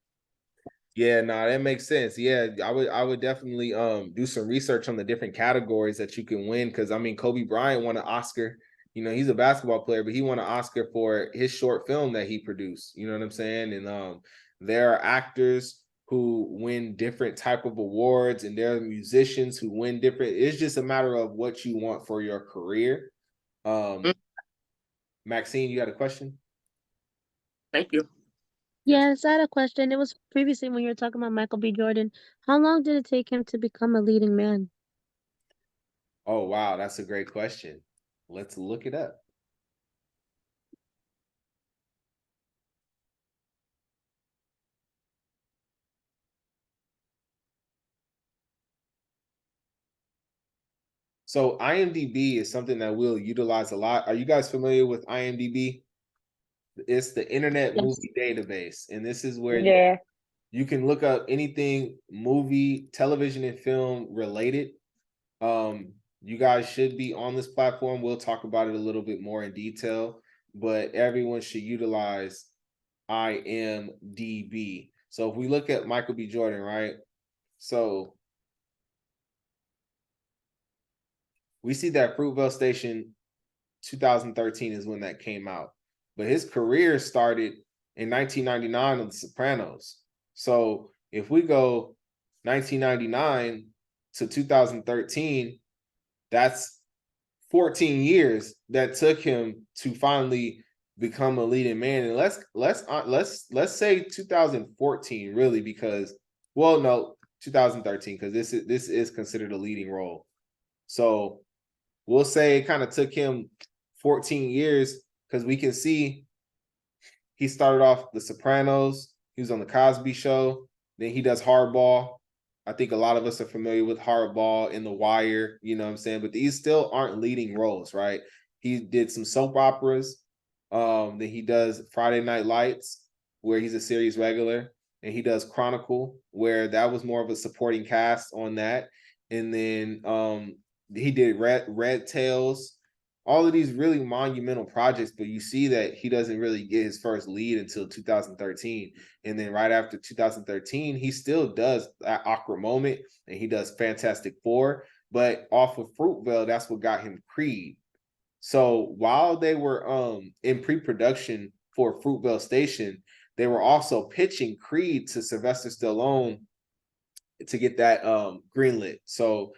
Yeah, no, that makes sense. Yeah, I would definitely do some research on the different categories that you can win, because I mean, Kobe Bryant won an Oscar. He's a basketball player, but he won an Oscar for his short film that he produced. You know what I'm saying? And there are actors who win different type of awards, and there are musicians who win different. It's just a matter of what you want for your career. Maxine, you got a question? Thank you. Yes, I had a question. It was previously when you were talking about Michael B. Jordan. How long did it take him to become a leading man? Oh, wow, that's a great question. Let's look it up. So IMDb is something that we'll utilize a lot. Are you guys familiar with IMDb? It's the Internet Movie Database, and this is where you can look up anything movie, television, and film related. You guys should be on this platform. We'll talk about it a little bit more in detail, but everyone should utilize IMDb. So if we look at Michael B. Jordan, right? So we see that Fruitvale Station 2013 is when that came out. But his career started in 1999 on The Sopranos. So if we go 1999 to 2013, that's 14 years that took him to finally become a leading man. And let's say 2014 really, because well, no, 2013, because this is considered a leading role. So we'll say it kind of took him 14 years, because we can see he started off The Sopranos, he was on the Cosby Show, then he does Hardball. I think a lot of us are familiar with Hardball and The Wire, you know what I'm saying? But these still aren't leading roles, right? He did some soap operas. Then he does Friday Night Lights, where he's a series regular, and he does Chronicle, where that was more of a supporting cast on that. And then he did Red Tails, all of these really monumental projects, but you see that he doesn't really get his first lead until 2013. And then right after 2013, he still does that awkward moment, and he does Fantastic Four, but off of Fruitvale, that's what got him Creed. So while they were in pre-production for Fruitvale Station, they were also pitching Creed to Sylvester Stallone to get that greenlit. So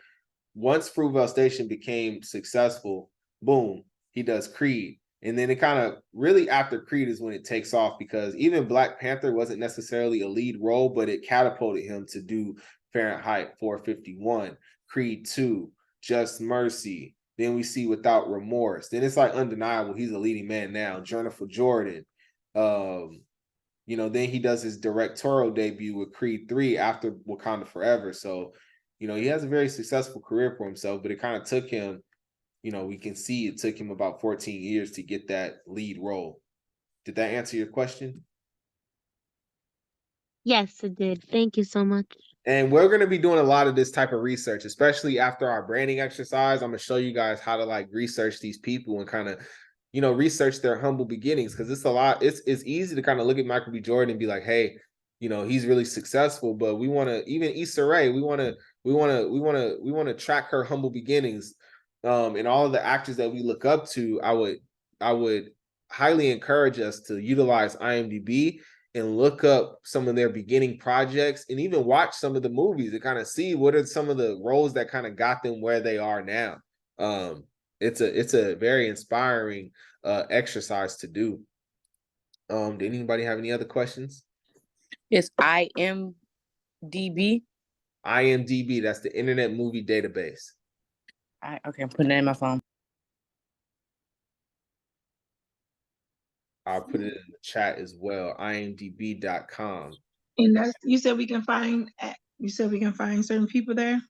once Fruitvale Station became successful, boom, he does Creed. And then it kind of really after Creed is when it takes off, because even Black Panther wasn't necessarily a lead role, but it catapulted him to do Fahrenheit 451, Creed 2, Just Mercy. Then we see Without Remorse. Then it's like undeniable he's a leading man now. Jennifer Jordan. You know, then he does his directorial debut with Creed 3 after Wakanda Forever. So, you know, he has a very successful career for himself, but it kind of took him, you know, we can see it took him about 14 years to get that lead role. Did that answer your question? Yes, it did. Thank you so much. And we're going to be doing a lot of this type of research, especially after our branding exercise. I'm going to show you guys how to like research these people and kind of, you know, research their humble beginnings, because it's a lot. It's easy to kind of look at Michael B. Jordan and be like, hey, you know, he's really successful, but we want to, even Issa Rae, we want to track her humble beginnings. And all of the actors that we look up to, I would highly encourage us to utilize IMDb and look up some of their beginning projects, and even watch some of the movies to kind of see what are some of the roles that kind of got them where they are now. It's a very inspiring exercise to do. Did anybody have any other questions? It's IMDb. IMDb, that's the Internet Movie Database. Okay, I'm putting that in my phone. I'll put it in the chat as well. IMDb.com. And that's, you said we can find certain people there.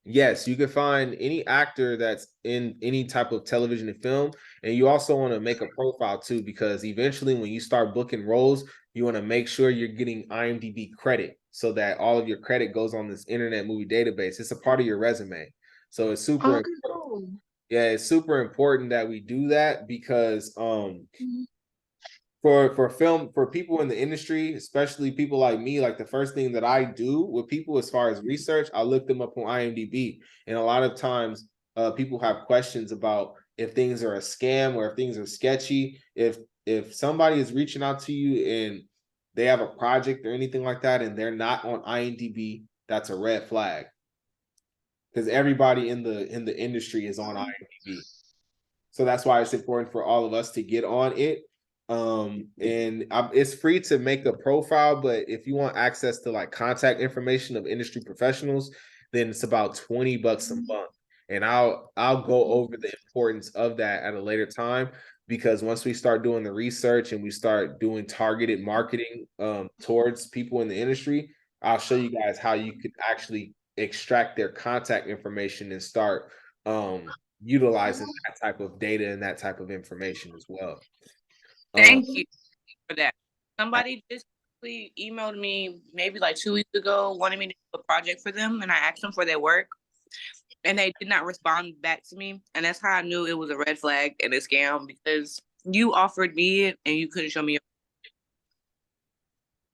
Yes, you can find any actor that's in any type of television and film. And you also want to make a profile too, because eventually when you start booking roles, you want to make sure you're getting IMDb credit, so that all of your credit goes on this Internet Movie Database. It's a part of your resume. So it's super cool. Yeah, it's super important that we do that, because for people in the industry, especially people like me, like the first thing that I do with people as far as research, I look them up on IMDb. And a lot of times people have questions about if things are a scam or if things are sketchy. If somebody is reaching out to you and they have a project or anything like that and they're not on IMDb, that's a red flag, because everybody in the industry is on IMDb. So that's why it's important for all of us to get on it. It's free to make a profile, but if you want access to like contact information of industry professionals, then it's about $20 a month. And I'll go over the importance of that at a later time, because once we start doing the research and we start doing targeted marketing towards people in the industry, I'll show you guys how you could actually extract their contact information and start utilizing that type of data and that type of information as well. Thank you for that. Somebody just emailed me maybe like 2 weeks ago, wanted me to do a project for them, and I asked them for their work, and they did not respond back to me. And that's how I knew it was a red flag and a scam, because you offered me it and you couldn't show me.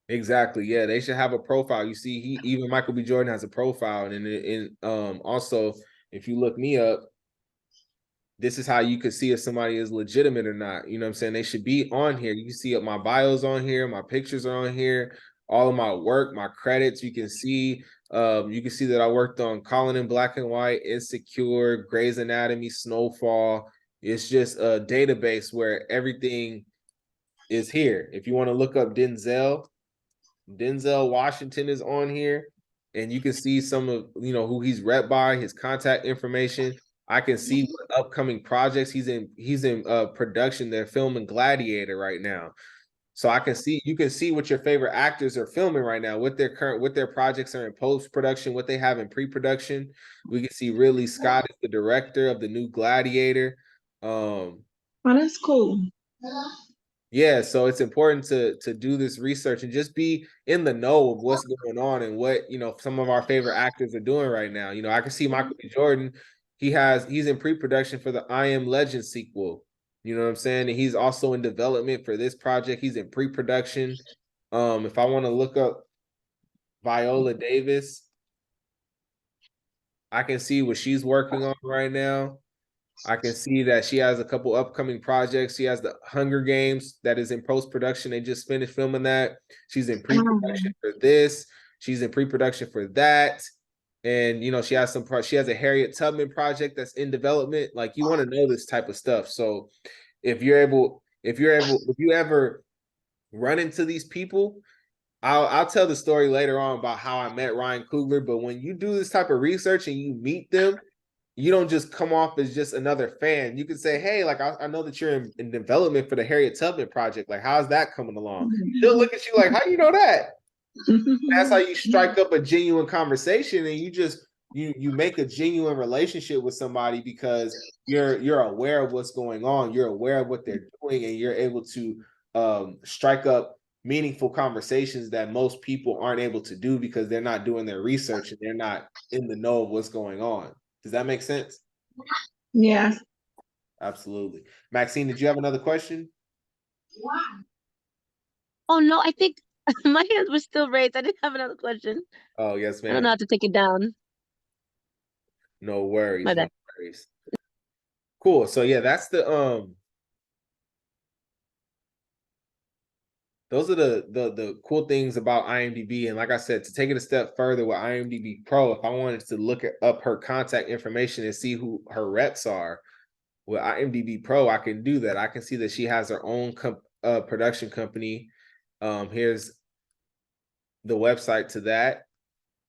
Exactly. Yeah, they should have a profile. You see, even Michael B. Jordan has a profile, and also if you look me up, this is how you could see if somebody is legitimate or not. You know what I'm saying? They should be on here. You can see my bio's on here, my pictures are on here, all of my work, my credits. You can see that I worked on Colin in Black and White, Insecure, Grey's Anatomy, Snowfall. It's just a database where everything is here. If you want to look up Denzel Washington is on here, and you can see some of who he's rep by, his contact information. I can see what upcoming projects he's in. He's in production. They're filming Gladiator right now. So you can see what your favorite actors are filming right now, what their projects are in post-production, what they have in pre-production. We can see Ridley Scott is the director of the new Gladiator. Oh, that's cool. Yeah, so it's important to do this research and just be in the know of what's going on and what some of our favorite actors are doing right now. I can see Michael B. Jordan. He's in pre-production for the I Am Legend sequel. You know what I'm saying? And he's also in development for this project. He's in pre-production. If I want to look up Viola Davis, I can see what she's working on right now. I can see that she has a couple upcoming projects. She has the Hunger Games that is in post-production. They just finished filming that. She's in pre-production for this. She's in pre-production for that. And she has she has a Harriet Tubman project that's in development. Like, you want to know this type of stuff. So if you ever run into these people, I'll tell the story later on about how I met Ryan Coogler. But when you do this type of research and you meet them, you don't just come off as just another fan. You can say, hey, like, I know that you're in development for the Harriet Tubman project. Like, how's that coming along? They'll look at you like, how do you know that? That's how you strike up a genuine conversation, and you make a genuine relationship with somebody because you're aware of what's going on. You're aware of what they're doing, and you're able to strike up meaningful conversations that most people aren't able to do because they're not doing their research and they're not in the know of what's going on. Does that make sense? Yeah. Absolutely. Maxine, did you have another question? Oh no, I think my hands were still raised. I didn't have another question. Oh, yes, I don't ma'am. know how to take it down. No worries. My bad. No worries. Cool. So yeah, that's those are the cool things about IMDb. And like I said, to take it a step further with IMDb Pro, if I wanted to look up her contact information and see who her reps are with IMDb Pro, I can do that. I can see that she has her own production company. Here's the website to that.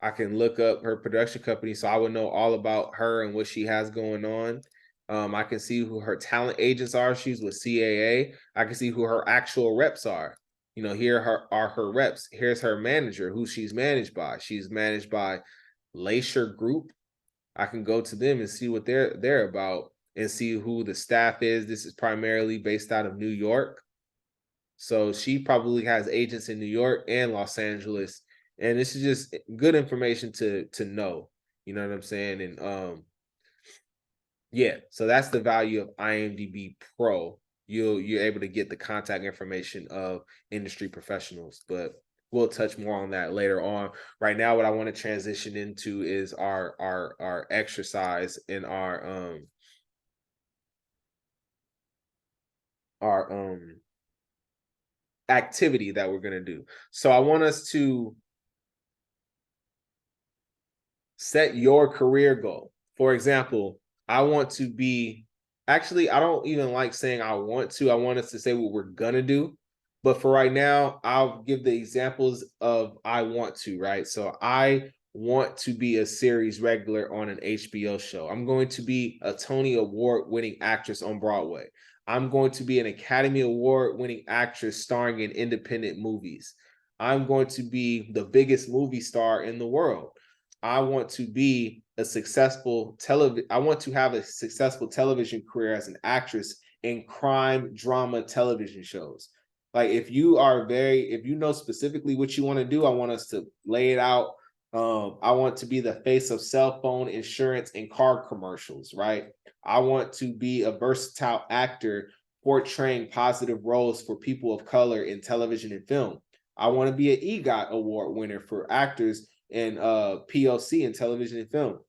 I can look up her production company, so I would know all about her and what she has going on. I can see who her talent agents are. She's with CAA. I can see who her actual reps are. Here are her reps. Here's her manager, who she's managed by. She's managed by Lacer Group. I can go to them and see what they're about and see who the staff is. This is primarily based out of New York. So she probably has agents in New York and Los Angeles. And this is just good information to know. You know what I'm saying? And yeah, so that's the value of IMDb Pro. You're able to get the contact information of industry professionals, but we'll touch more on that later on. Right now, what I want to transition into is our exercise and our activity that we're gonna do. So I want us to set your career goal. For example, I want to be, actually, I don't even like saying I want to. I want us to say what we're gonna do. But for right now, I'll give the examples of I want to, right? So I want to be a series regular on an HBO show. I'm going to be a Tony Award winning actress on Broadway. I'm going to be an Academy Award winning actress starring in independent movies. I'm going to be the biggest movie star in the world. I want to be a successful I want to have a successful television career as an actress in crime drama television shows. Like, if you know specifically what you want to do, I want us to lay it out. I want to be the face of cell phone insurance and car commercials, right? I want to be a versatile actor portraying positive roles for people of color in television and film. I want to be an EGOT award winner for actors in POC in television and film,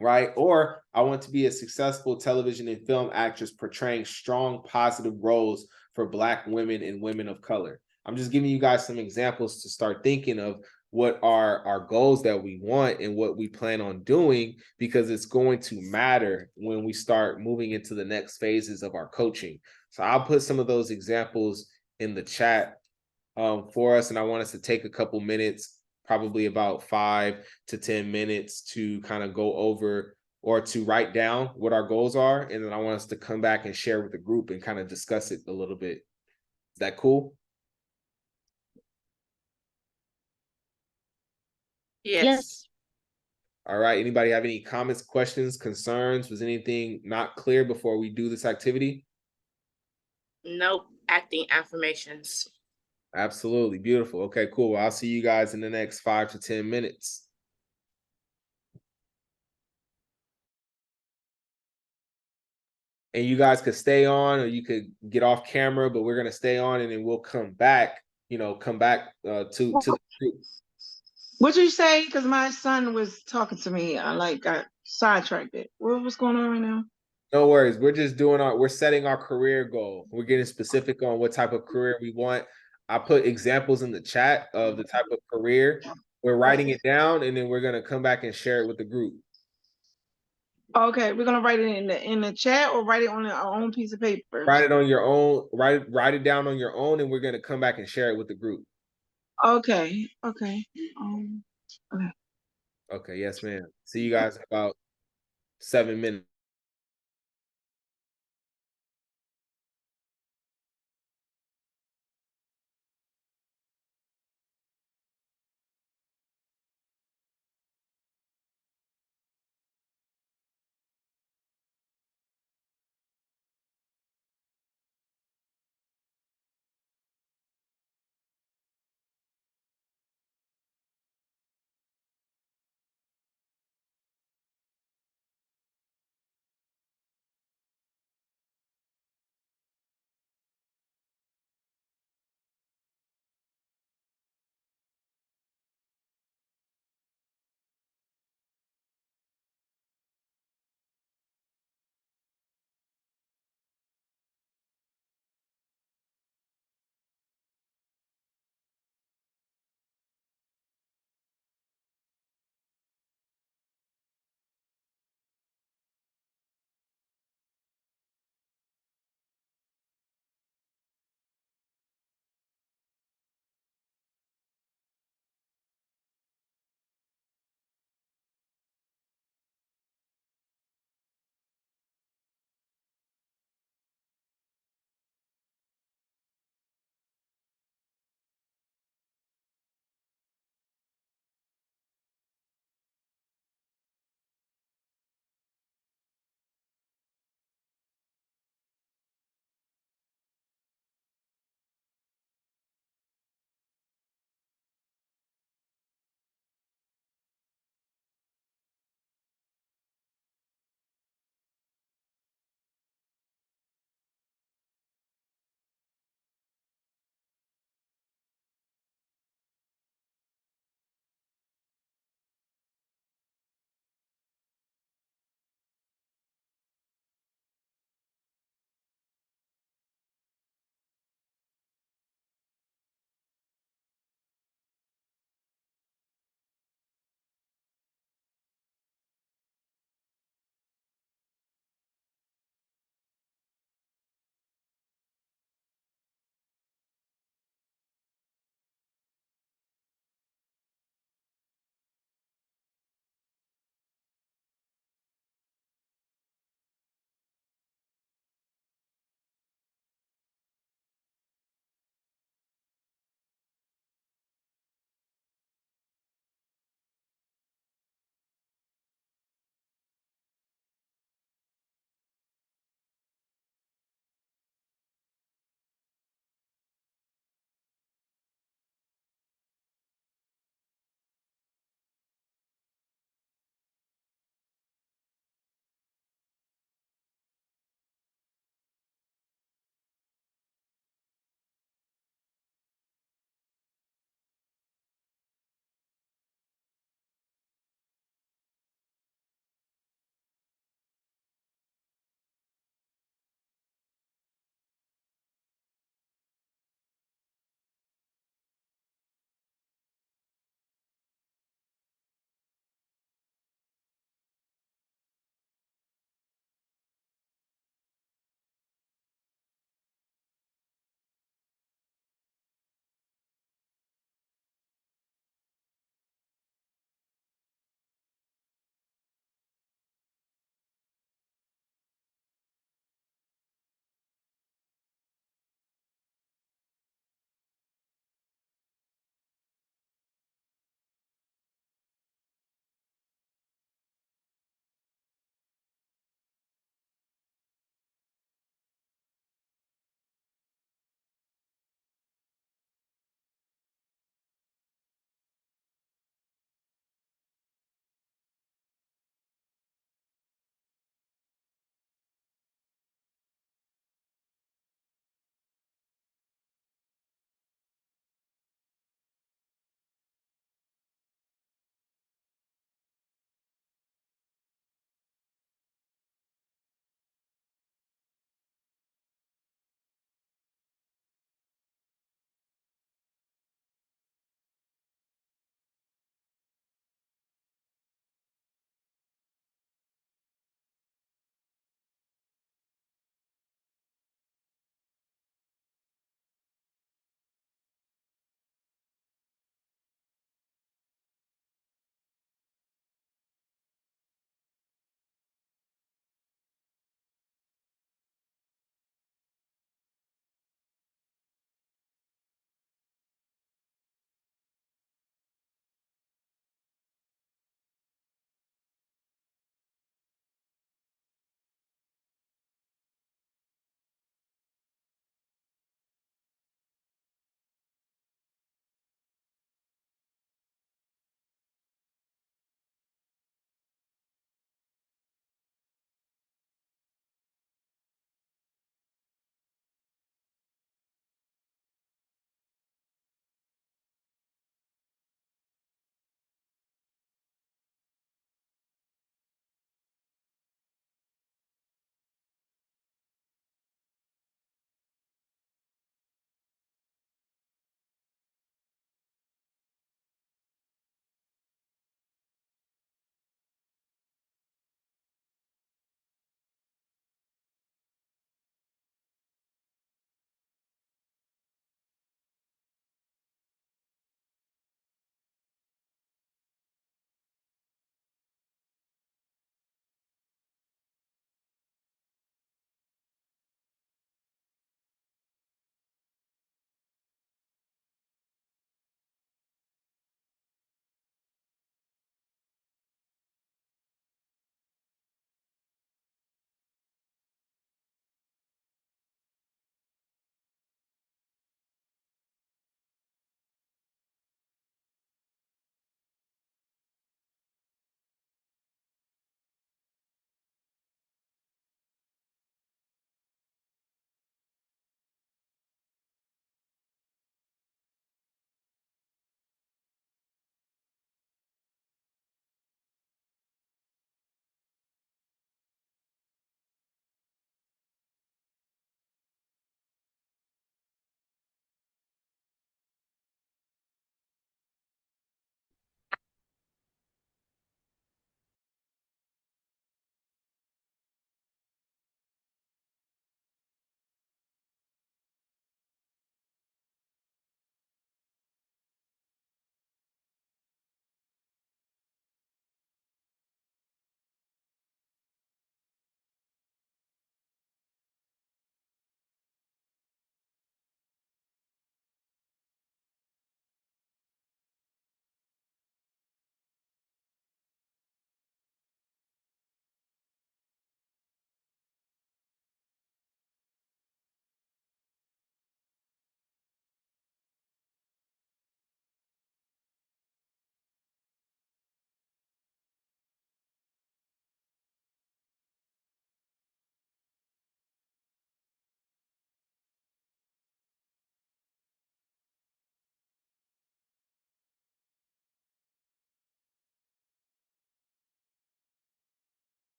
right? Or I want to be a successful television and film actress portraying strong, positive roles for Black women and women of color. I'm just giving you guys some examples to start thinking of what are our goals that we want and what we plan on doing, because it's going to matter when we start moving into the next phases of our coaching. So I'll put some of those examples in the chat for us, and I want us to take a couple minutes, probably about 5 to 10 minutes, to kind of go over or to write down what our goals are, and then I want us to come back and share with the group and kind of discuss it a little bit. Is that cool? Yes. All right. Anybody have any comments, questions, concerns? Was anything not clear before we do this activity? Nope. Acting affirmations. Absolutely. Beautiful. Okay, cool. Well, I'll see you guys in the next 5 to 10 minutes. And you guys could stay on, or you could get off camera, but we're going to stay on, and then we'll come back, come back to the group. What'd you say? Because my son was talking to me. I got sidetracked. What's going on right now? No worries. We're just we're setting our career goal. We're getting specific on what type of career we want. I put examples in the chat of the type of career. We're writing it down, and then we're going to come back and share it with the group. Okay, we're gonna write it in the chat, or write it on our own piece of paper. Write it on your own. Write it down on your own, and we're going to come back and share it with the group. Okay. Okay. Okay. Yes, ma'am. See you guys in about 7 minutes.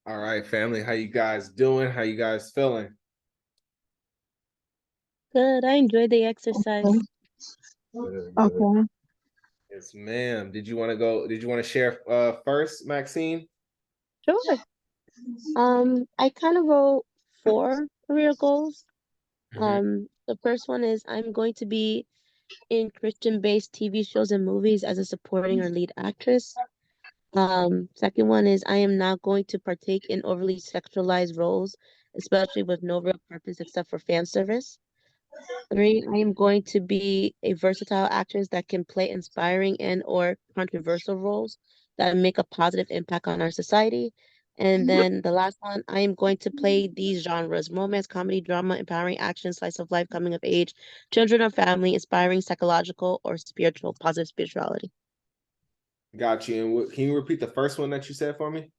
All right, family. How you guys doing? How you guys feeling? Good. I enjoyed the exercise. Good, good. Okay. Yes, ma'am. Did you want to go? Did you want to share first, Maxine? Sure. I kind of wrote 4 career goals. The first one is I'm going to be in Christian-based TV shows and movies as a supporting or lead actress. Second one is I am not going to partake in overly sexualized roles, especially with no real purpose except for fan service. 3, I am going to be a versatile actress that can play inspiring and or controversial roles that make a positive impact on our society. And then the last one, I am going to play these genres: romance, comedy, drama, empowering action, slice of life, coming of age, children or family, inspiring psychological or spiritual, positive spirituality. Got you. And can you repeat the first one that you said for me?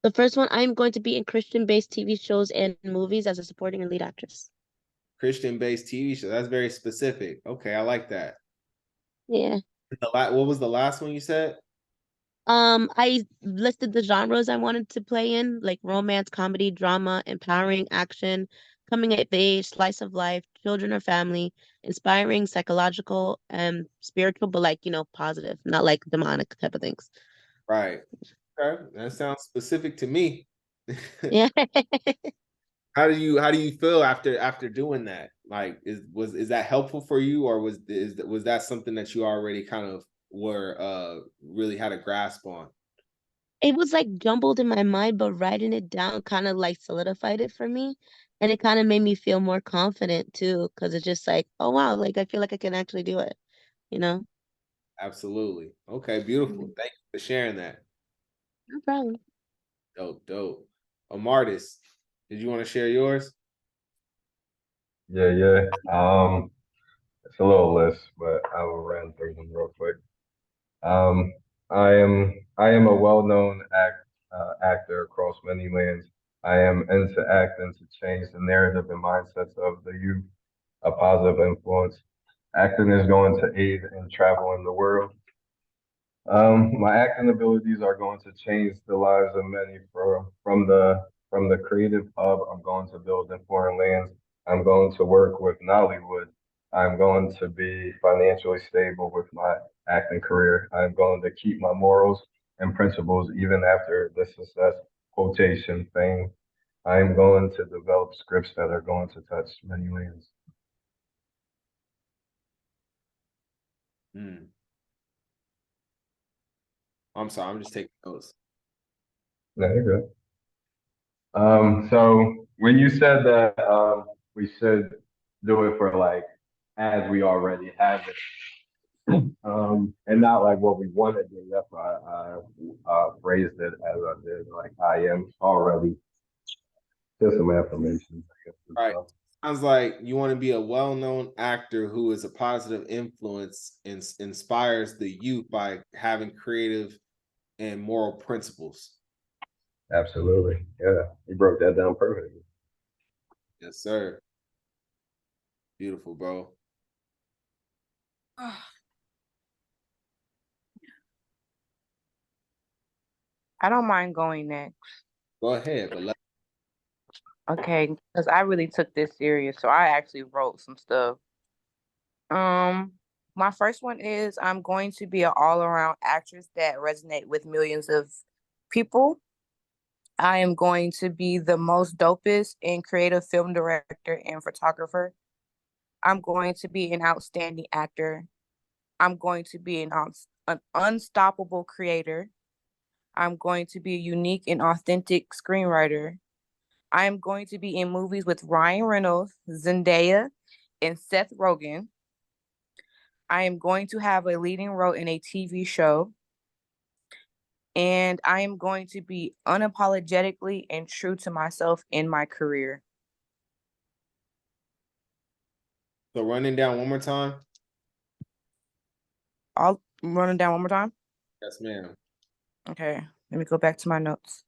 The first one, I am going to be in Christian-based TV shows and movies as a supporting or lead actress. Christian-based TV show. That's very specific. Okay, I like that. Yeah. What was the last one you said? I listed the genres I wanted to play in, like romance, comedy, drama, empowering action, coming of age, slice of life, children or family, inspiring, psychological, and spiritual, but like, positive, not like demonic type of things. Right. Okay, that sounds specific to me. Yeah. How do you feel after doing that? Like, is that helpful for you, or was that something that you already kind of were really had a grasp on? It was like jumbled in my mind, but writing it down kind of like solidified it for me. And it kind of made me feel more confident too, because it's just like, oh wow, like I feel like I can actually do it, you know? Absolutely. Okay, beautiful. Thank you for sharing that. No problem. Dope, dope. Amartis, did you want to share yours? Yeah, yeah. It's a little list, but I will run through them real quick. Um, I am a well-known actor across many lands. I am into acting to change the narrative and mindsets of the youth, a positive influence. Acting is going to aid in travel in the world. My acting abilities are going to change the lives of many from the creative hub. I'm going to build in foreign lands. I'm going to work with Nollywood. I'm going to be financially stable with my acting career. I'm going to keep my morals and principles even after the success, quotation, fame. I'm going to develop scripts that are going to touch many lands. Hmm. I'm sorry, I'm just taking notes. No, you're good. So when you said that we should do it for like as we already have it, and not like what we want to do. That's why I phrased it as I did. Like I am already just some affirmation. I guess, Right. so. Sounds like you want to be a well-known actor who is a positive influence and inspires the youth by having creative and moral principles. Absolutely, yeah, you broke that down perfectly. Yes, sir. Beautiful, bro. I don't mind going next. Go ahead, but Okay, because I really took this serious, so I actually wrote some stuff. My first one is I'm going to be an all-around actress that resonate with millions of people. I am going to be the most dopest and creative film director and photographer. I'm going to be an outstanding actor. I'm going to be an unstoppable creator. I'm going to be a unique and authentic screenwriter. I am going to be in movies with Ryan Reynolds, Zendaya, and Seth Rogen. I am going to have a leading role in a TV show. And I am going to be unapologetically and true to myself in my career. so running down one more time. I'll run it down one more time. Yes, ma'am. Okay, let me go back to my notes.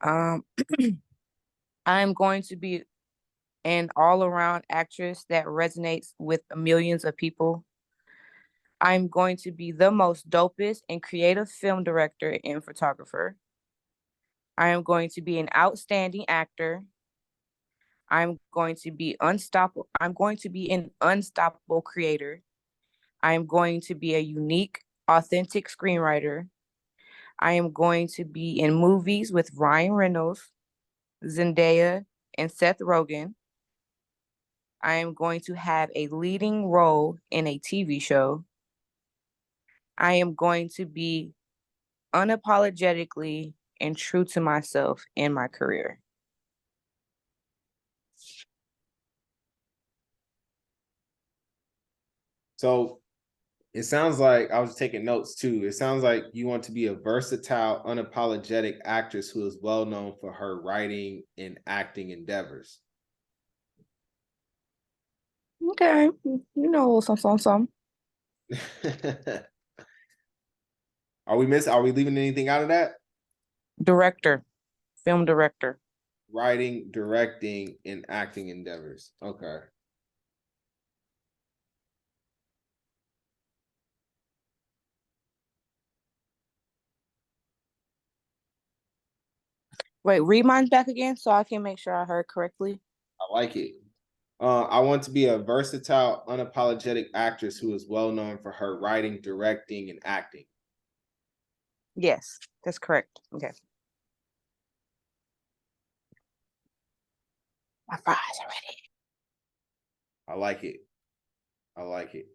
I am going to be an all-around actress that resonates with millions of people. I'm going to be the most dopest and creative film director and photographer. I am going to be an outstanding actor. I'm going to be unstoppable. I'm going to be an unstoppable creator. I am going to be a unique, authentic screenwriter. I am going to be in movies with Ryan Reynolds, Zendaya, and Seth Rogen. I am going to have a leading role in a TV show. I am going to be unapologetically and true to myself in my career. So it sounds like I was taking notes too. It sounds like you want to be a versatile, unapologetic actress who is well known for her writing and acting endeavors. Okay, you know, some. Are we leaving anything out of that? Director, film director. Writing, directing, and acting endeavors. Okay. Wait, read mine back again so I can make sure I heard correctly. I like it. I want to be a versatile, unapologetic actress who is well known for her writing, directing, and acting. Yes, that's correct. Okay. My fries are ready. I like it. I like it.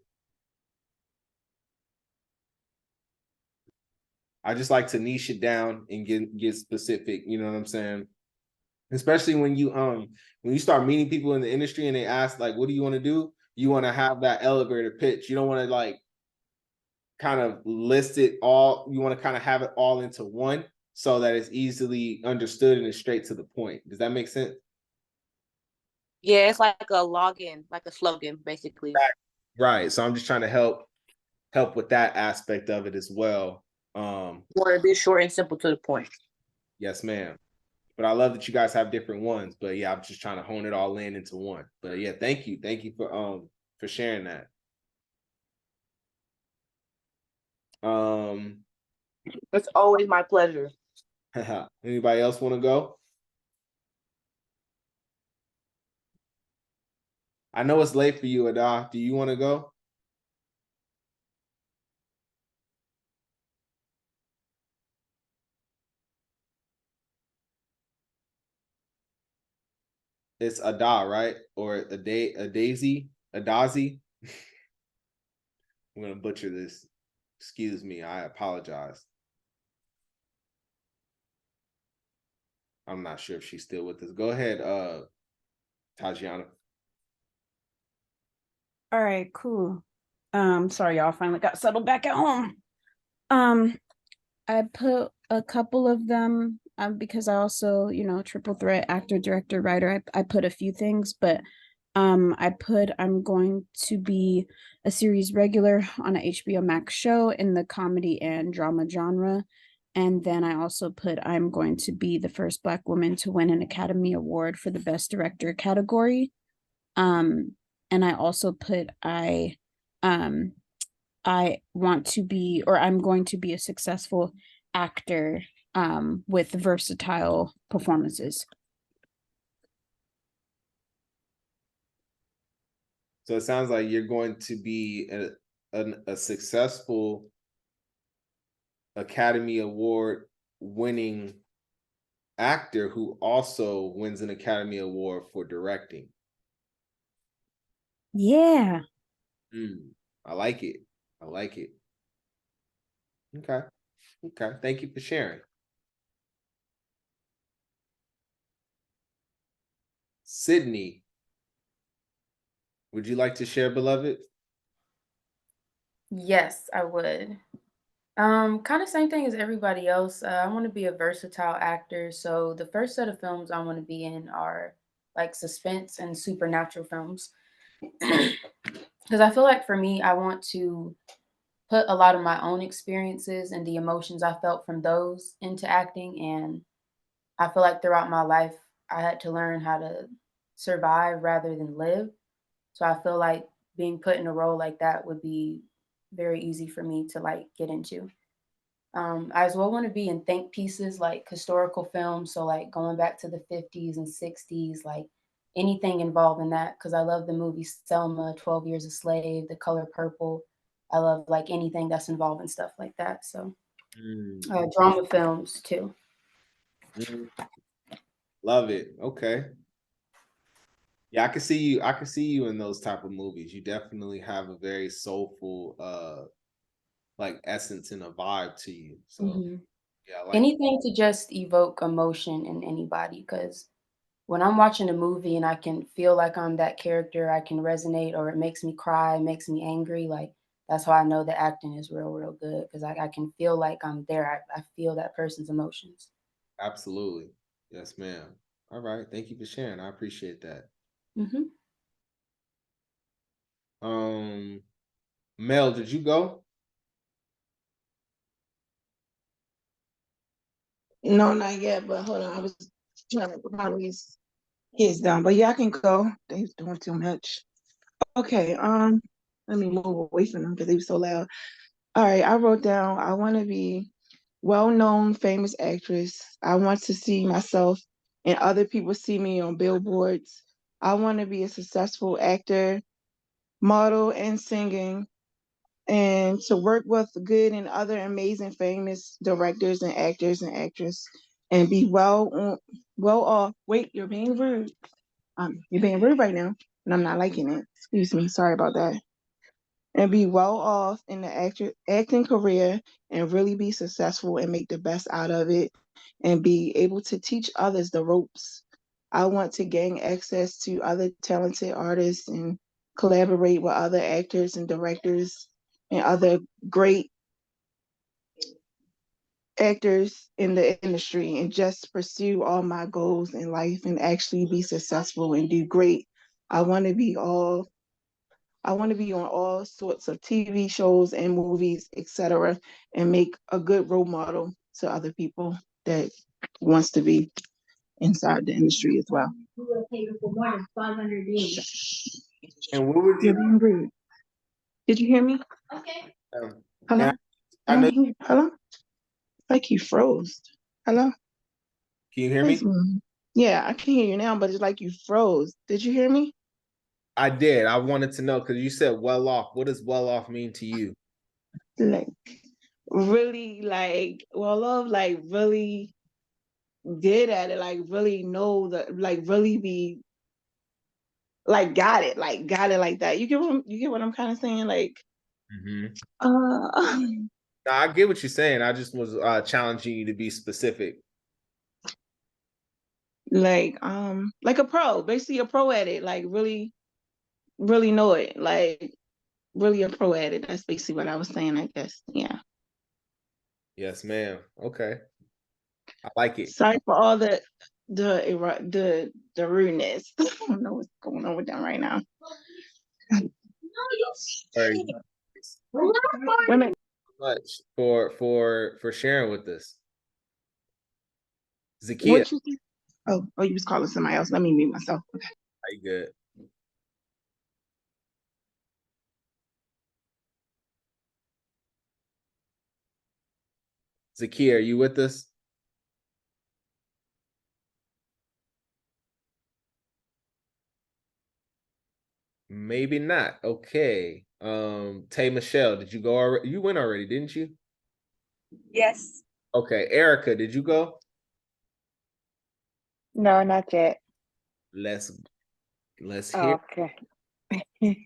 I just like to niche it down and get specific. You know what I'm saying? Especially when you start meeting people in the industry and they ask like, "What do you want to do?" You want to have that elevator pitch. You don't want to like kind of list it all. You want to kind of have it all into one so that it's easily understood and it's straight to the point. Does that make sense? Yeah, it's like a login, like a slogan, basically. Right. So I'm just trying to help with that aspect of it as well. Want to be short and simple to the point. Yes, ma'am. But I love that you guys have different ones. But yeah, I'm just trying to hone it all in into one. But yeah, thank you for sharing that. It's always my pleasure. Anybody else want to go? I know it's late for you, Ada. Do you want to go? It's Ada, right? Or a Daisy? Adazi? I'm gonna butcher this. Excuse me, I apologize. I'm not sure if she's still with us. Go ahead, Tatiana. All right, cool. Sorry, y'all finally got settled back at home. I put a couple of them because I also, triple threat actor, director, writer. I put a few things, but I put I'm going to be a series regular on a HBO Max show in the comedy and drama genre. And then I also put I'm going to be the first Black woman to win an Academy Award for the Best Director category. And I also put I want to be, or I'm going to be a successful actor with versatile performances. So it sounds like you're going to be a successful Academy Award winning actor who also wins an Academy Award for directing. Yeah. I like it. I like it. Okay. Okay. Thank you for sharing. Sydney, would you like to share, beloved? Yes, I would. Kind of same thing as everybody else. I want to be a versatile actor. So the first set of films I want to be in are like suspense and supernatural films. Because I feel like for me, I want to put a lot of my own experiences and the emotions I felt from those into acting. And I feel like throughout my life, I had to learn how to survive rather than live. So I feel like being put in a role like that would be very easy for me to like get into. I as well want to be in think pieces like historical films, so like going back to the 50s and 60s, like anything involving that, because I love the movie Selma, 12 Years a Slave, The Color Purple. I love like anything that's involving stuff like that. So drama films too. Love it. Okay. Yeah, I can see you. I can see you in those type of movies. You definitely have a very soulful, like essence and a vibe to you. So yeah, I like Anything to just evoke emotion in anybody, because when I'm watching a movie and I can feel like I'm that character, I can resonate, or it makes me cry, makes me angry, like that's how I know the acting is real, real good, because I can feel like I'm there. I feel that person's emotions. absolutely. Yes, ma'am. All right. Thank you for sharing. I appreciate that. Mel, did you go? No, not yet, but hold on. I was trying to put these kids down. But yeah, I can go. They're doing too much. Okay, let me move away from them because they were so loud. All right, I wrote down I want to be well-known, famous actress. I want to see myself and other people see me on billboards. I want to be a successful actor, model, and singing, and to work with good and other amazing famous directors and actors and actresses, and be well off. Wait, you're being rude. You're being rude right now, and I'm not liking it. Excuse me. Sorry about that. And be well off in the acting career and really be successful and make the best out of it and be able to teach others the ropes. I want to gain access to other talented artists and collaborate with other actors and directors and other great actors in the industry and just pursue all my goals in life and actually be successful and do great. I want to be all I want to be on all sorts of TV shows and movies, etc., and make a good role model to other people that wants to be inside the industry as well. And what would You're you? being rude. Did you hear me? Hello? I know. Hello? Like you froze. Hello? Can you hear me? Yeah, I can hear you now, but it's like you froze. Did you hear me? I did. I wanted to know because you said well off. What does well off mean to you? Like really like love like really good at it, like really know the like really be like got it like that. You get what I'm kind of saying? Like uh No, I get what you're saying. I just was challenging you to be specific. like a pro, basically a pro at it, like really, really know it, like really a pro at it. That's basically what I was saying, I guess. Yeah. Yes, ma'am. Okay. I like it. Sorry for all the rudeness. I don't know what's going on with them right now. Very much for sharing with us. Zakia, What you think? Oh, you was calling somebody else. Let me mute myself. Okay. are you good? Zakia, are you with us? Maybe not. Okay. Tay Michelle, did you go already? You went already, didn't you? Yes. Okay. Erica, did you go? No, not yet. Let's hear. Okay. I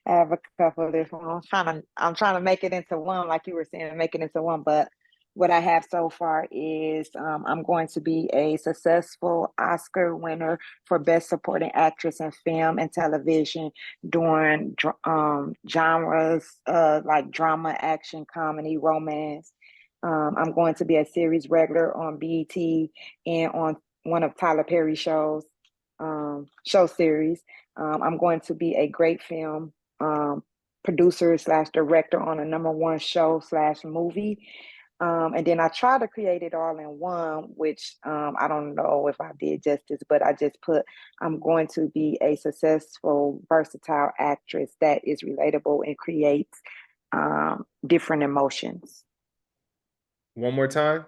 have a couple of different ones. I'm trying to make it into one, like you were saying, make it into one. But what I have so far is I'm going to be a successful Oscar winner for Best Supporting Actress in Film and Television during genres like drama, action, comedy, romance. I'm going to be a series regular on BET and on one of Tyler Perry's shows, show series. I'm going to be a great film producer slash director on a #1 show slash movie. And then I try to create it all in one, which I don't know if I did justice, but I just put I'm going to be a successful, versatile actress that is relatable and creates different emotions. One more time.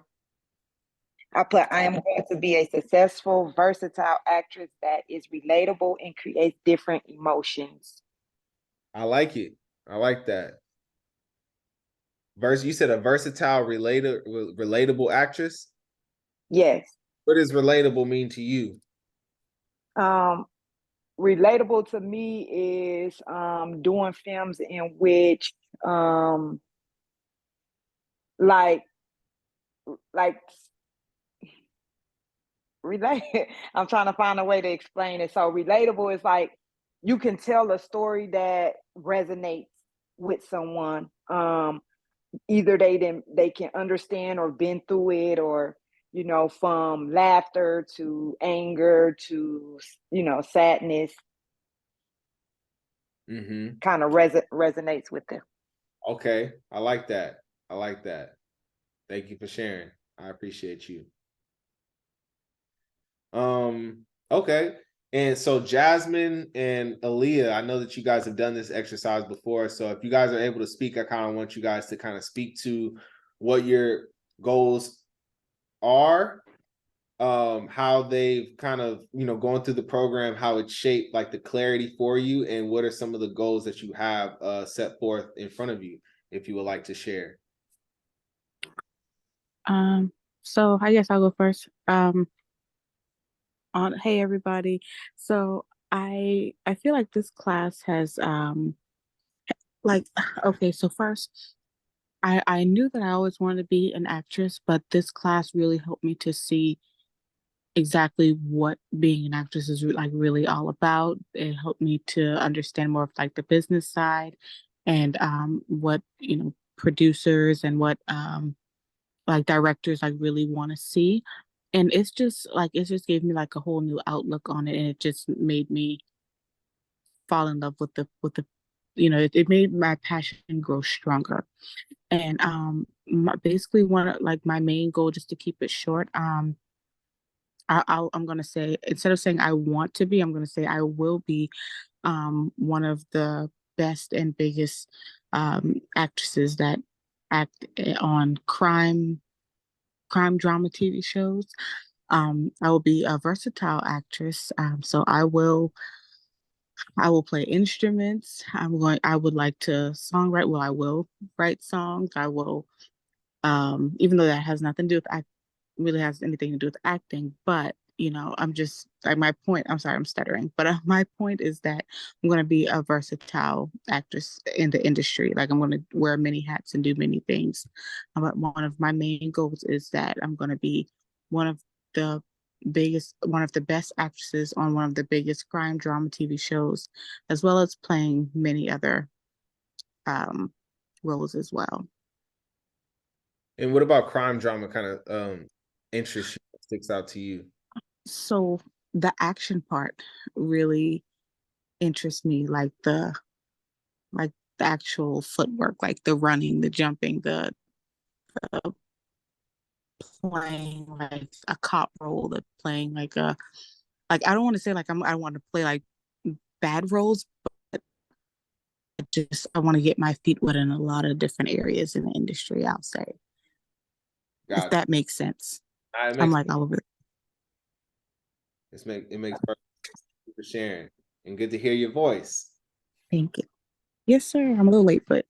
I am going to be a successful, versatile actress that is relatable and creates different emotions. I like it. I like that. You said a versatile, relatable actress? Yes. What does relatable mean to you? Relatable to me is doing films in which like relate. I'm trying to find a way to explain it. So relatable is like you can tell a story that resonates with someone. Either they can understand or been through it, or from laughter to anger to sadness. Kind of resonates with them. Okay, I like that. I like that. Thank you for sharing. I appreciate you. Okay. And so Jasmine and Aaliyah, I know that you guys have done this exercise before. So if you guys are able to speak, I kind of want you guys to kind of speak to what your goals are, how they've kind of, going through the program, how it shaped like the clarity for you, and what are some of the goals that you have set forth in front of you, if you would like to share. So I guess I'll go first. Hey everybody. So I feel like this class has like okay, so first I knew that I always wanted to be an actress, but this class really helped me to see exactly what being an actress is like really all about. It helped me to understand more of like the business side and what, producers and what like directors like really want to see. And it just gave me like a whole new outlook on it, and it just made me fall in love with the it made my passion grow stronger. And basically one of like my main goal, just to keep it short, I'm gonna say, instead of saying I want to be, I'm gonna say I will be one of the best and biggest actresses that act on crime drama TV shows. I will be a versatile actress. So I will play instruments. I would like to songwrite. Well, I will write songs. I will, even though that has nothing to do with really has anything to do with acting, but I'm just like my point. I'm sorry, I'm stuttering, but my point is that I'm going to be a versatile actress in the industry. Like I'm going to wear many hats and do many things. But one of my main goals is that I'm going to be one of the one of the best actresses on one of the biggest crime drama TV shows, as well as playing many other roles as well. And what about crime drama kind of interest you, sticks out to you? So the action part really interests me, like the actual footwork, like the running, the jumping, the playing like a cop role, the playing like a I don't want to say like I want to play like bad roles, but I want to get my feet wet in a lot of different areas in the industry, I'll say. If that makes sense. I'm like all over it. It makes perfect sense for sharing, and good to hear your voice. Thank you. Yes, sir. I'm a little late, but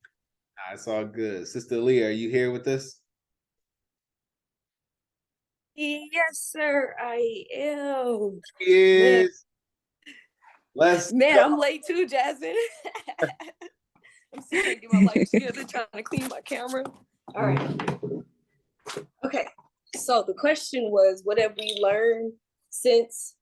it's all good. Sister Leah, are you here with us? Yes, sir, I am. Yes. Man, I'm late too, Jasmine. I'm still trying to get my life together, trying to clean my camera. All right. Okay. So the question was, what have we learned since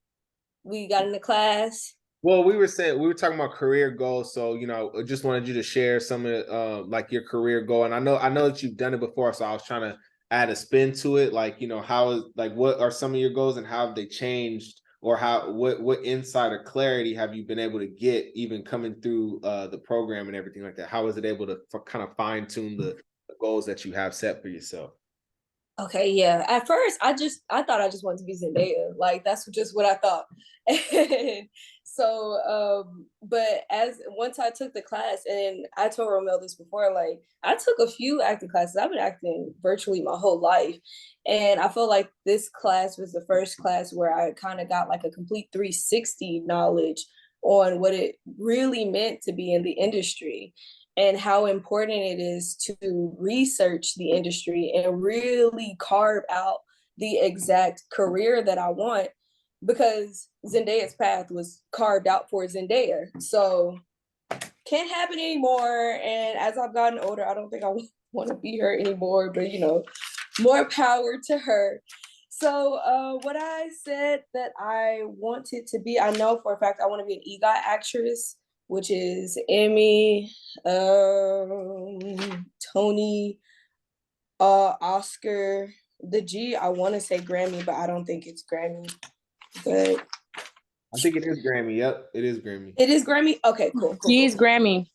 we got into class? Well, we were talking about career goals. So, I just wanted you to share some of like your career goal. And I know that you've done it before. So I was trying to add a spin to it. Like, what are some of your goals and how have they changed, or what insight or clarity have you been able to get even coming through the program and everything like that? How is it able to kind of fine tune the goals that you have set for yourself? Okay, yeah. At first, I thought I just wanted to be Zendaya. Like that's just what I thought. And so, but as once I took the class, and I told Romel this before, like I took a few acting classes. I've been acting virtually my whole life, and I feel like this class was the first class where I kind of got like a complete 360 knowledge on what it really meant to be in the industry and how important it is to research the industry and really carve out the exact career that I want, because Zendaya's path was carved out for Zendaya. So can't happen anymore. And as I've gotten older, I don't think I want to be her anymore, but you know, more power to her. So what I said that I wanted to be, I know for a fact I want to be an EGOT actress, which is Emmy, Tony, Oscar. The G, I want to say Grammy, but I don't think it's Grammy. But I think it is Grammy. Yep, it is Grammy. it is Grammy. Okay, cool. G's Grammy.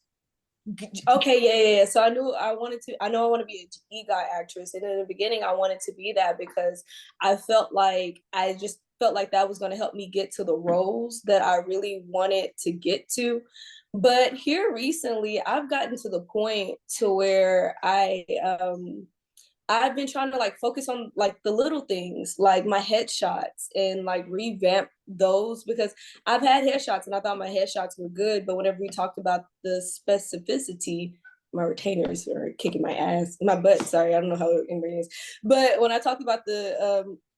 Okay, yeah. So I know I want to be an EGOT actress. And in the beginning, I wanted to be that because I just felt like that was going to help me get to the roles that I really wanted to get to. But here recently, I've gotten to the point to where I've been trying to like focus on like the little things, like my headshots, and like revamp those, because I've had headshots and I thought my headshots were good, but whenever we talked about the specificity, my retainers are kicking my ass, my butt. Sorry, I don't know how it is, but when I talked about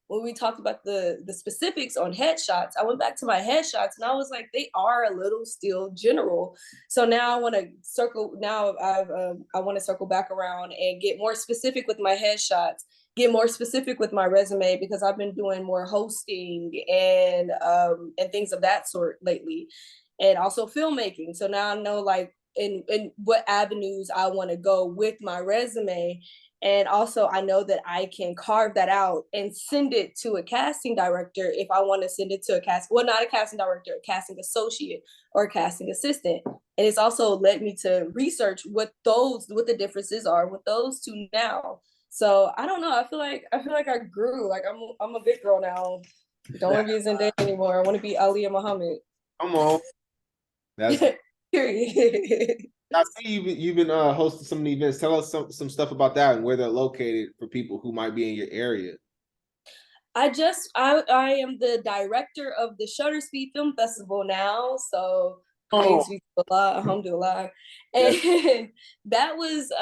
when we talked about the specifics on headshots, I went back to my headshots and I was like, they are a little still general. So now I want to circle. Now I want to circle back around and get more specific with my headshots, get more specific with my resume, because I've been doing more hosting and things of that sort lately, and also filmmaking. So now I know like in what avenues I want to go with my resume. And also, I know that I can carve that out and send it to a casting director if I want to send it to not a casting director, a casting associate or a casting assistant. And it's also led me to research what the differences are with those two now. So I don't know. I feel like I grew. Like I'm a big girl now. Don't want to be Zendaya anymore. I want to be Aaliyah Muhammad. Come on. That's Period. I see you've been hosting some of the events. Tell us some stuff about that and where they're located for people who might be in your area. I am the director of the Shutter Speed Film Festival now, so praise be to Allah, alhamdulillah. And that was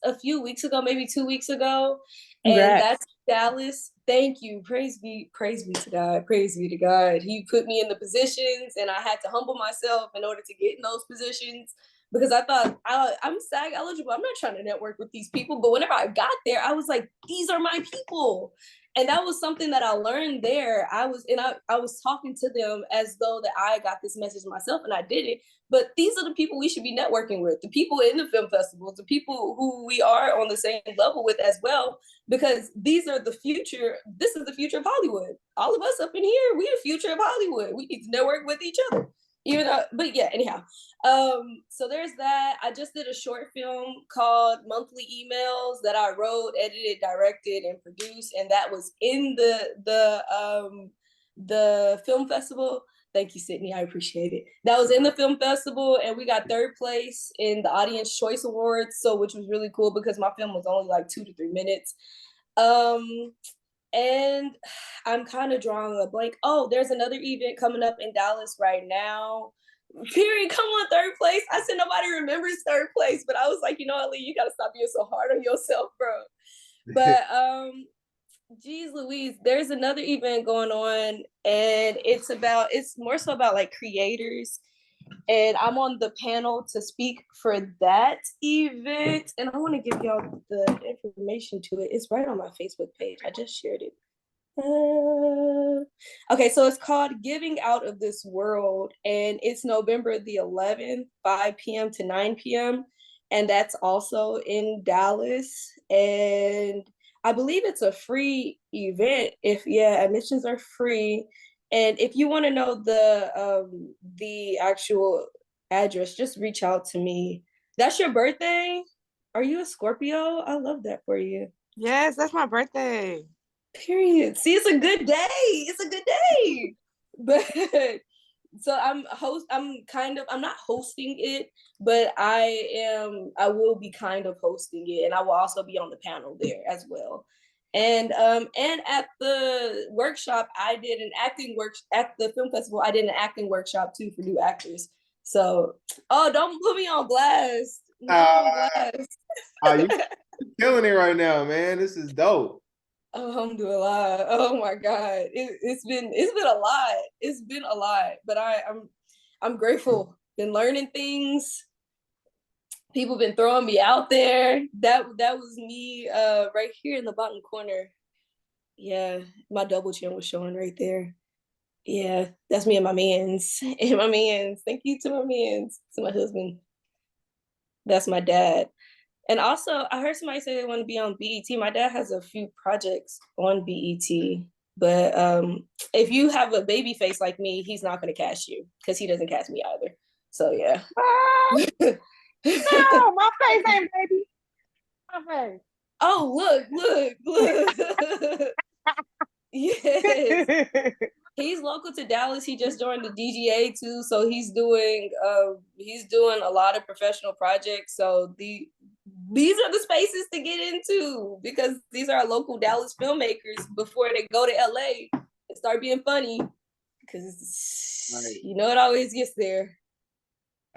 a few weeks ago, maybe 2 weeks ago. Congrats. And that's Dallas. Thank you. Praise be to God. Praise be to God. He put me in the positions and I had to humble myself in order to get in those positions, because I thought I'm SAG eligible. I'm not trying to network with these people. But whenever I got there, I was like, these are my people. And that was something that I learned there. I was talking to them as though that I got this message myself, and I didn't. But these are the people we should be networking with, the people in the film festivals, the people who we are on the same level with as well, because these are the future. This is the future of Hollywood. All of us up in here, we the future of Hollywood. We need to network with each other. Even though, but yeah, anyhow. So there's that. I just did a short film called Monthly Emails that I wrote, edited, directed, and produced, and that was in the film festival. Thank you, Sydney. I appreciate it. That was in the film festival, and we got 3rd place in the Audience Choice Awards, so which was really cool because my film was only like 2 to 3 minutes. And I'm kind of drawing a blank. Oh, there's another event coming up in Dallas right now. Period. Come on, 3rd place. I said nobody remembers 3rd place, but I was like, you know, Ali, you gotta stop being so hard on yourself, bro. But geez Louise, there's another event going on, and it's more so about like creators. And I'm on the panel to speak for that event. And I want to give y'all the information to it. It's right on my Facebook page. I just shared it. Okay, so it's called Giving Out of This World, and it's November the 11th, 5 p.m. to 9 p.m. And that's also in Dallas. And I believe it's a free event. Admissions are free. And if you want to know the actual address, just reach out to me. That's your birthday? Are you a Scorpio? I love that for you. Yes, that's my birthday. Period. See, it's a good day. It's a good day. But so I'm not hosting it, but I will be kind of hosting it, and I will also be on the panel there as well. And at the workshop, I did an acting work at the film festival. I did an acting workshop too for new actors. So, oh, don't put me on blast. Uh, you're killing it right now, man. This is dope. Alhamdulillah. Oh my God. It's been a lot. It's been a lot. But I'm grateful. Been learning things. People been throwing me out there. That was me right here in the bottom corner. Yeah, my double chin was showing right there. Yeah, that's me and my mans. And my mans. Thank you to my mans, to my husband. That's my dad. And also, I heard somebody say they want to be on BET. My dad has a few projects on BET, but if you have a baby face like me, he's not going to cast you because he doesn't cast me either. So yeah. No, my face ain't baby. My face. Oh, look. Yes. He's local to Dallas. He just joined the DGA too, so he's doing a lot of professional projects. So these are the spaces to get into because these are local Dallas filmmakers before they go to LA and start being funny. Because you know it always gets there.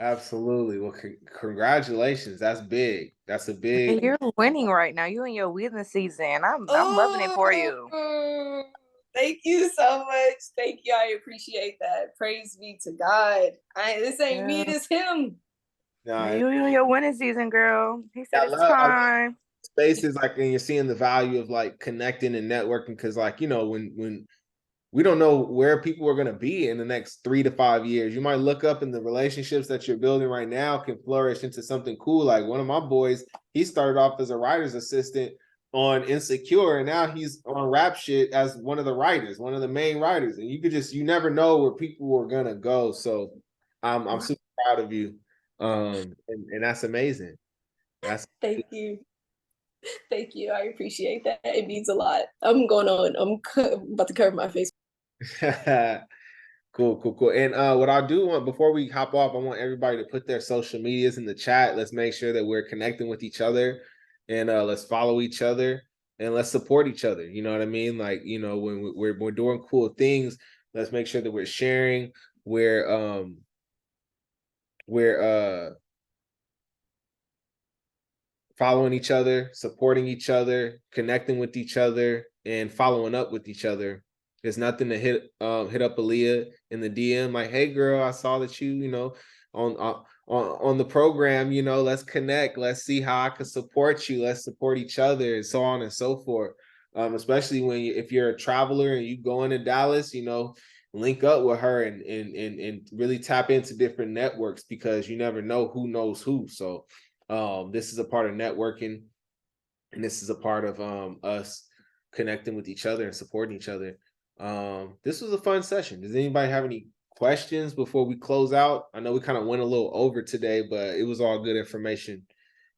Absolutely. Well, congratulations. That's big. That's a And big. you're winning right now. You in your winning season. I'm loving it for you. Thank you so much. Thank you. I appreciate that. Praise be to God. This ain't me, this him. Nah, You in your winning season, girl. He said it's I love time. spaces like, and you're seeing the value of like connecting and networking because, like, you know, when we don't know where people are going to be in the next 3 to 5 years. You might look up and the relationships that you're building right now can flourish into something cool. Like one of my boys, he started off as a writer's assistant on Insecure, and now he's on rap shit as one of the writers, one of the main writers. And you never know where people are going to go. So I'm super proud of you. And that's amazing. Thank you. Thank you. I appreciate that. It means a lot. I'm about to cover my face. Cool. And what I do want before we hop off, I want everybody to put their social medias in the chat. Let's make sure that we're connecting with each other, and let's follow each other and let's support each other. You know what I mean? Like, you know, when we're doing cool things, let's make sure that we're sharing. We're following each other, supporting each other, connecting with each other, and following up with each other. There's nothing to hit up Aaliyah in the DM like, hey girl, I saw that you know, on the program, you know, let's connect, let's see how I can support you, let's support each other, and so on and so forth. Especially if you're a traveler and you go into Dallas, you know, link up with her and really tap into different networks because you never know who knows who. So this is a part of networking, and this is a part of us connecting with each other and supporting each other. This was a fun session. Does anybody have any questions before we close out? I know we kind of went a little over today, but it was all good information.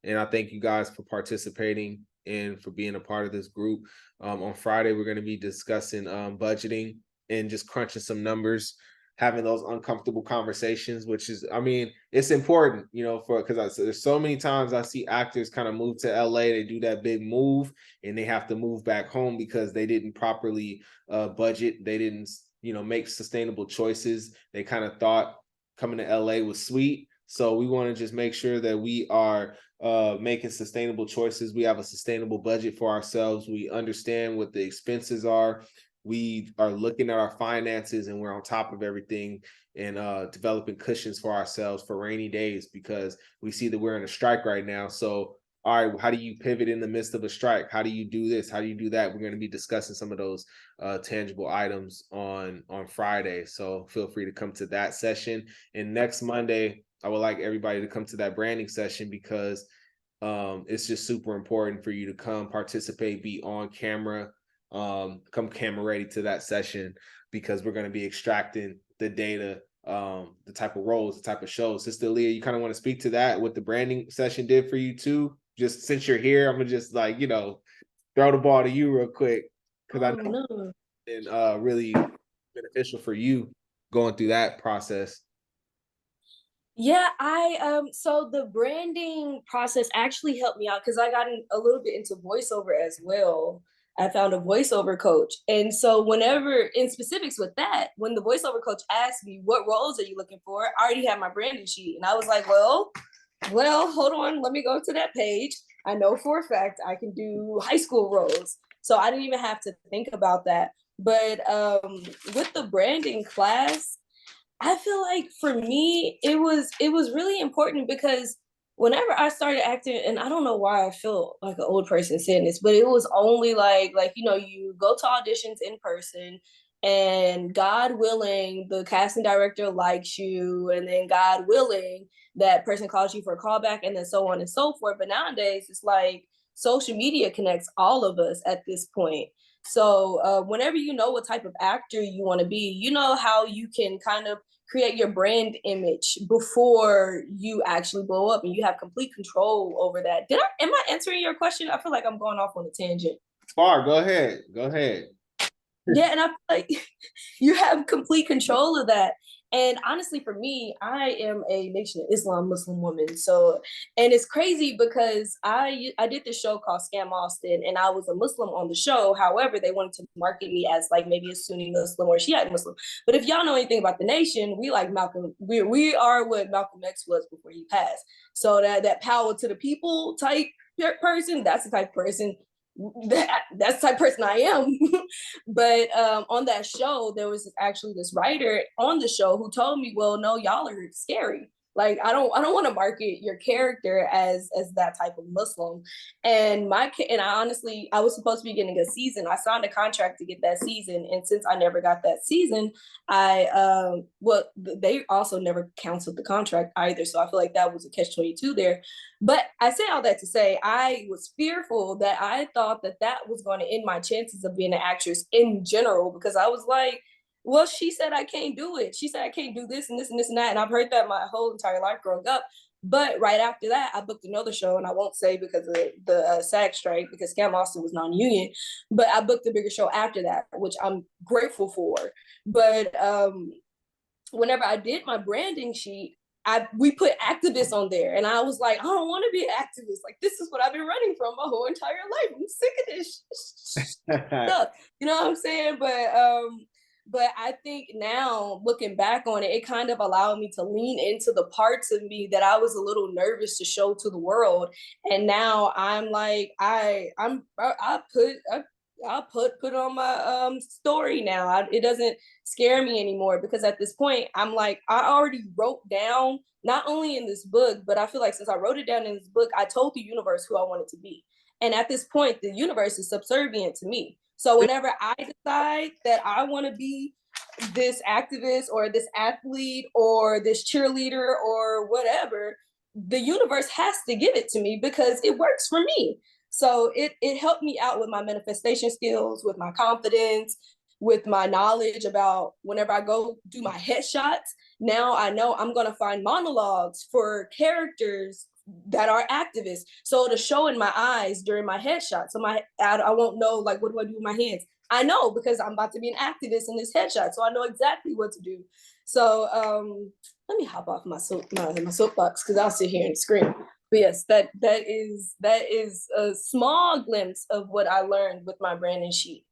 And I thank you guys for participating and for being a part of this group. On Friday, we're going to be discussing budgeting and just crunching some numbers, having those uncomfortable conversations, which is, I mean, it's important, you know, because there's so many times I see actors kind of move to LA, they do that big move and they have to move back home because they didn't properly budget. They didn't, you know, make sustainable choices. They kind of thought coming to LA was sweet. So we want to just make sure that we are making sustainable choices. We have a sustainable budget for ourselves. We understand what the expenses are. We are looking at our finances and we're on top of everything and developing cushions for ourselves for rainy days because we see that we're in a strike right now. So, all right, how do you pivot in the midst of a strike? How do you do this? How do you do that? We're going to be discussing some of those tangible items on Friday. So feel free to come to that session. And next Monday, I would like everybody to come to that branding session because it's just super important for you to come participate, be on camera, come camera ready to that session because we're going to be extracting the data, the type of roles, the type of shows. Sister Leah, you kind of want to speak to that, what the branding session did for you too? Just since you're here, I'm gonna just like, you know, throw the ball to you real quick because I Oh know no. it's been really beneficial for you going through that process. Yeah, so the branding process actually helped me out because I got a little bit into voiceover as well. I found a voiceover coach. And so whenever in specifics with that, when the voiceover coach asked me, what roles are you looking for? I already had my branding sheet. And I was like, well, hold on, let me go to that page. I know for a fact I can do high school roles. So I didn't even have to think about that. But with the branding class, I feel like for me, it was really important because whenever I started acting, and I don't know why I feel like an old person saying this, but it was only like you go to auditions in person, and God willing, the casting director likes you, and then God willing, that person calls you for a callback, and then so on and so forth. But nowadays, it's like social media connects all of us at this point. So whenever you know what type of actor you want to be, you know how you can kind of create your brand image before you actually blow up, and you have complete control over that. Am I answering your question? I feel like I'm going off on a tangent. Far, go ahead. Yeah, and I feel like you have complete control of that. And honestly, for me, I am a Nation of Islam Muslim woman. So, and it's crazy because I did this show called Scam Austin, and I was a Muslim on the show. However, they wanted to market me as like maybe a Sunni Muslim or Shiite Muslim. But if y'all know anything about the Nation, we like Malcolm. We are what Malcolm X was before he passed. So that power to the people type person, that's the type of person that's the type of person I am. But on that show, there was actually this writer on the show who told me, well, no, y'all are scary. Like I don't want to market your character as that type of Muslim. And I honestly, I was supposed to be getting a season. I signed a contract to get that season, and since I never got that season, they also never canceled the contract either. So I feel like that was a catch-22 there. But I say all that to say, I was fearful that I thought that was going to end my chances of being an actress in general, because I was like, well, she said I can't do it. She said I can't do this and this and this and that. And I've heard that my whole entire life growing up. But right after that, I booked another show, and I won't say because of the SAG strike, because Scam Austin was non-union, but I booked a bigger show after that, which I'm grateful for. But whenever I did my branding sheet, we put activists on there, and I was like, I don't want to be an activist. Like, this is what I've been running from my whole entire life. I'm sick of this stuff. You know what I'm saying? But I think now, looking back on it, it kind of allowed me to lean into the parts of me that I was a little nervous to show to the world. And now I'm like, I'll put on my story now. It doesn't scare me anymore, because at this point I'm like, I already wrote down, not only in this book, but I feel like since I wrote it down in this book, I told the universe who I wanted to be. And at this point, the universe is subservient to me. So whenever I decide that I want to be this activist or this athlete or this cheerleader or whatever, the universe has to give it to me because it works for me. So it helped me out with my manifestation skills, with my confidence, with my knowledge about whenever I go do my headshots. Now I know I'm going to find monologues for characters that are activists. So to show in my eyes during my headshot. So I won't know, like, what do I do with my hands? I know because I'm about to be an activist in this headshot. So I know exactly what to do. So let me hop off my soapbox, because I'll sit here and scream. But yes, that is a small glimpse of what I learned with my branding sheet.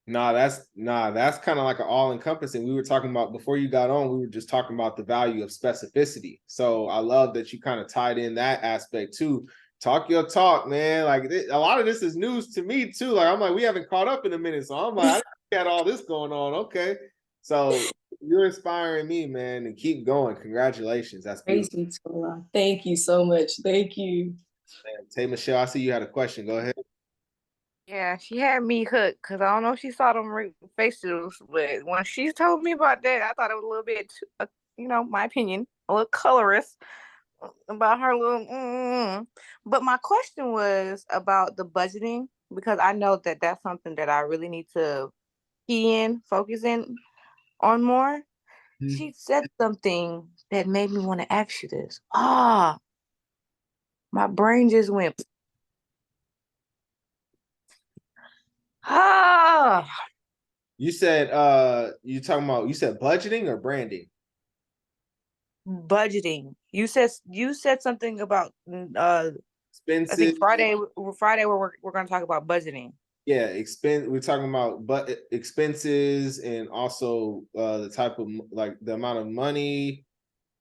That's kind of like an all-encompassing. We were talking about, before you got on, we were just talking about the value of specificity. So I love that you kind of tied in that aspect too. Talk your talk, man. Like a lot of this is news to me too. Like I'm like, we haven't caught up in a minute. So I'm like, I got all this going on. Okay. So you're inspiring me, man, and keep going. Congratulations. That's beautiful. Thank you so much. Thank you. Hey, Michelle, I see you had a question. Go ahead. Yeah, she had me hooked because I don't know if she saw them facials, but when she told me about that, I thought it was a little bit, my opinion, a little colorist about her little. But my question was about the budgeting, because I know that that's something that I really need to focus in on more. Mm-hmm. She said something that made me want to ask you this. My brain just went. Ah, You said you said budgeting or branding? budgeting. You said something about I Expenses. think Friday we're gonna talk about budgeting. Yeah, we're talking about expenses and also the type of like the amount of money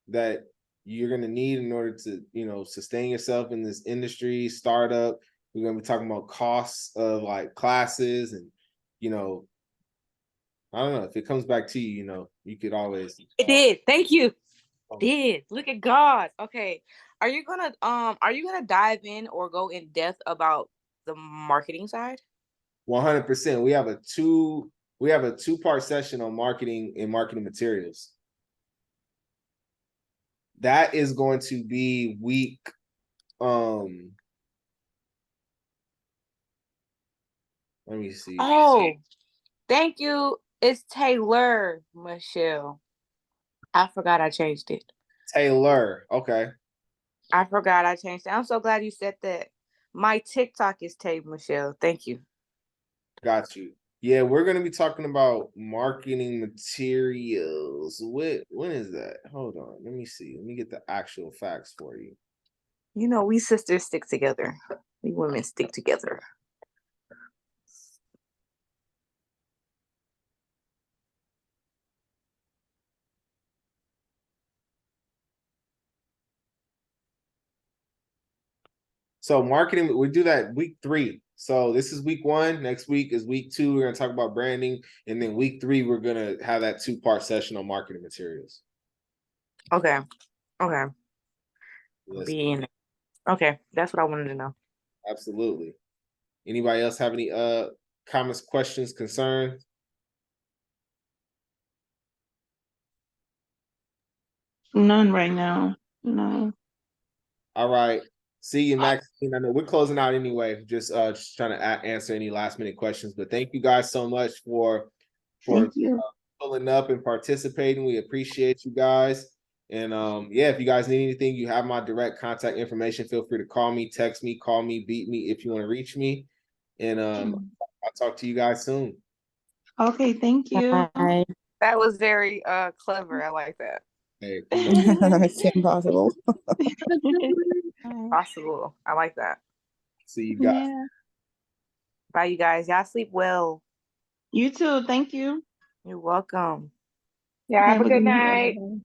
that you're gonna need in order to, sustain yourself in this industry, startup. We're gonna be talking about costs of like classes and, I don't know if it comes back to you, you could always. It did. Thank you. It did. Look at God. Okay. Are you gonna dive in or go in depth about the marketing side? 100%. We have a two-part session on marketing and marketing materials. That is going to be week. Let me see. Oh, thank you. It's Taylor Michelle. I forgot I changed it. Taylor. Okay. I forgot I changed it. I'm so glad you said that. My TikTok is Tay Michelle. Thank you. Got you. Yeah, we're gonna be talking about marketing materials. When is that? Hold on. Let me see. Let me get the actual facts for you. You know, we sisters stick together. We women stick together. So marketing, we do that week 3. So this is week 1. Next week is week 2. We're gonna talk about branding, and then week 3 we're gonna have that 2-part session on marketing materials. Okay. Yes. Okay, that's what I wanted to know. Absolutely. Anybody else have any comments, questions, concerns? None right now. No. All right. See you, Maxine. I know we're closing out anyway. Just trying to answer any last minute questions. But thank you guys so much for Thank you. pulling up and participating. We appreciate you guys. And yeah, if you guys need anything, you have my direct contact information. Feel free to call me, text me, call me, beat me if you want to reach me. And I'll talk to you guys soon. Okay, thank you. Bye. That was very clever. I like that. Hey, It's impossible. Possible. I like that. see you guys. Yeah. Bye, you guys. Y'all sleep well. You too. Thank you. You're welcome. Yeah, Okay, have a good night. night.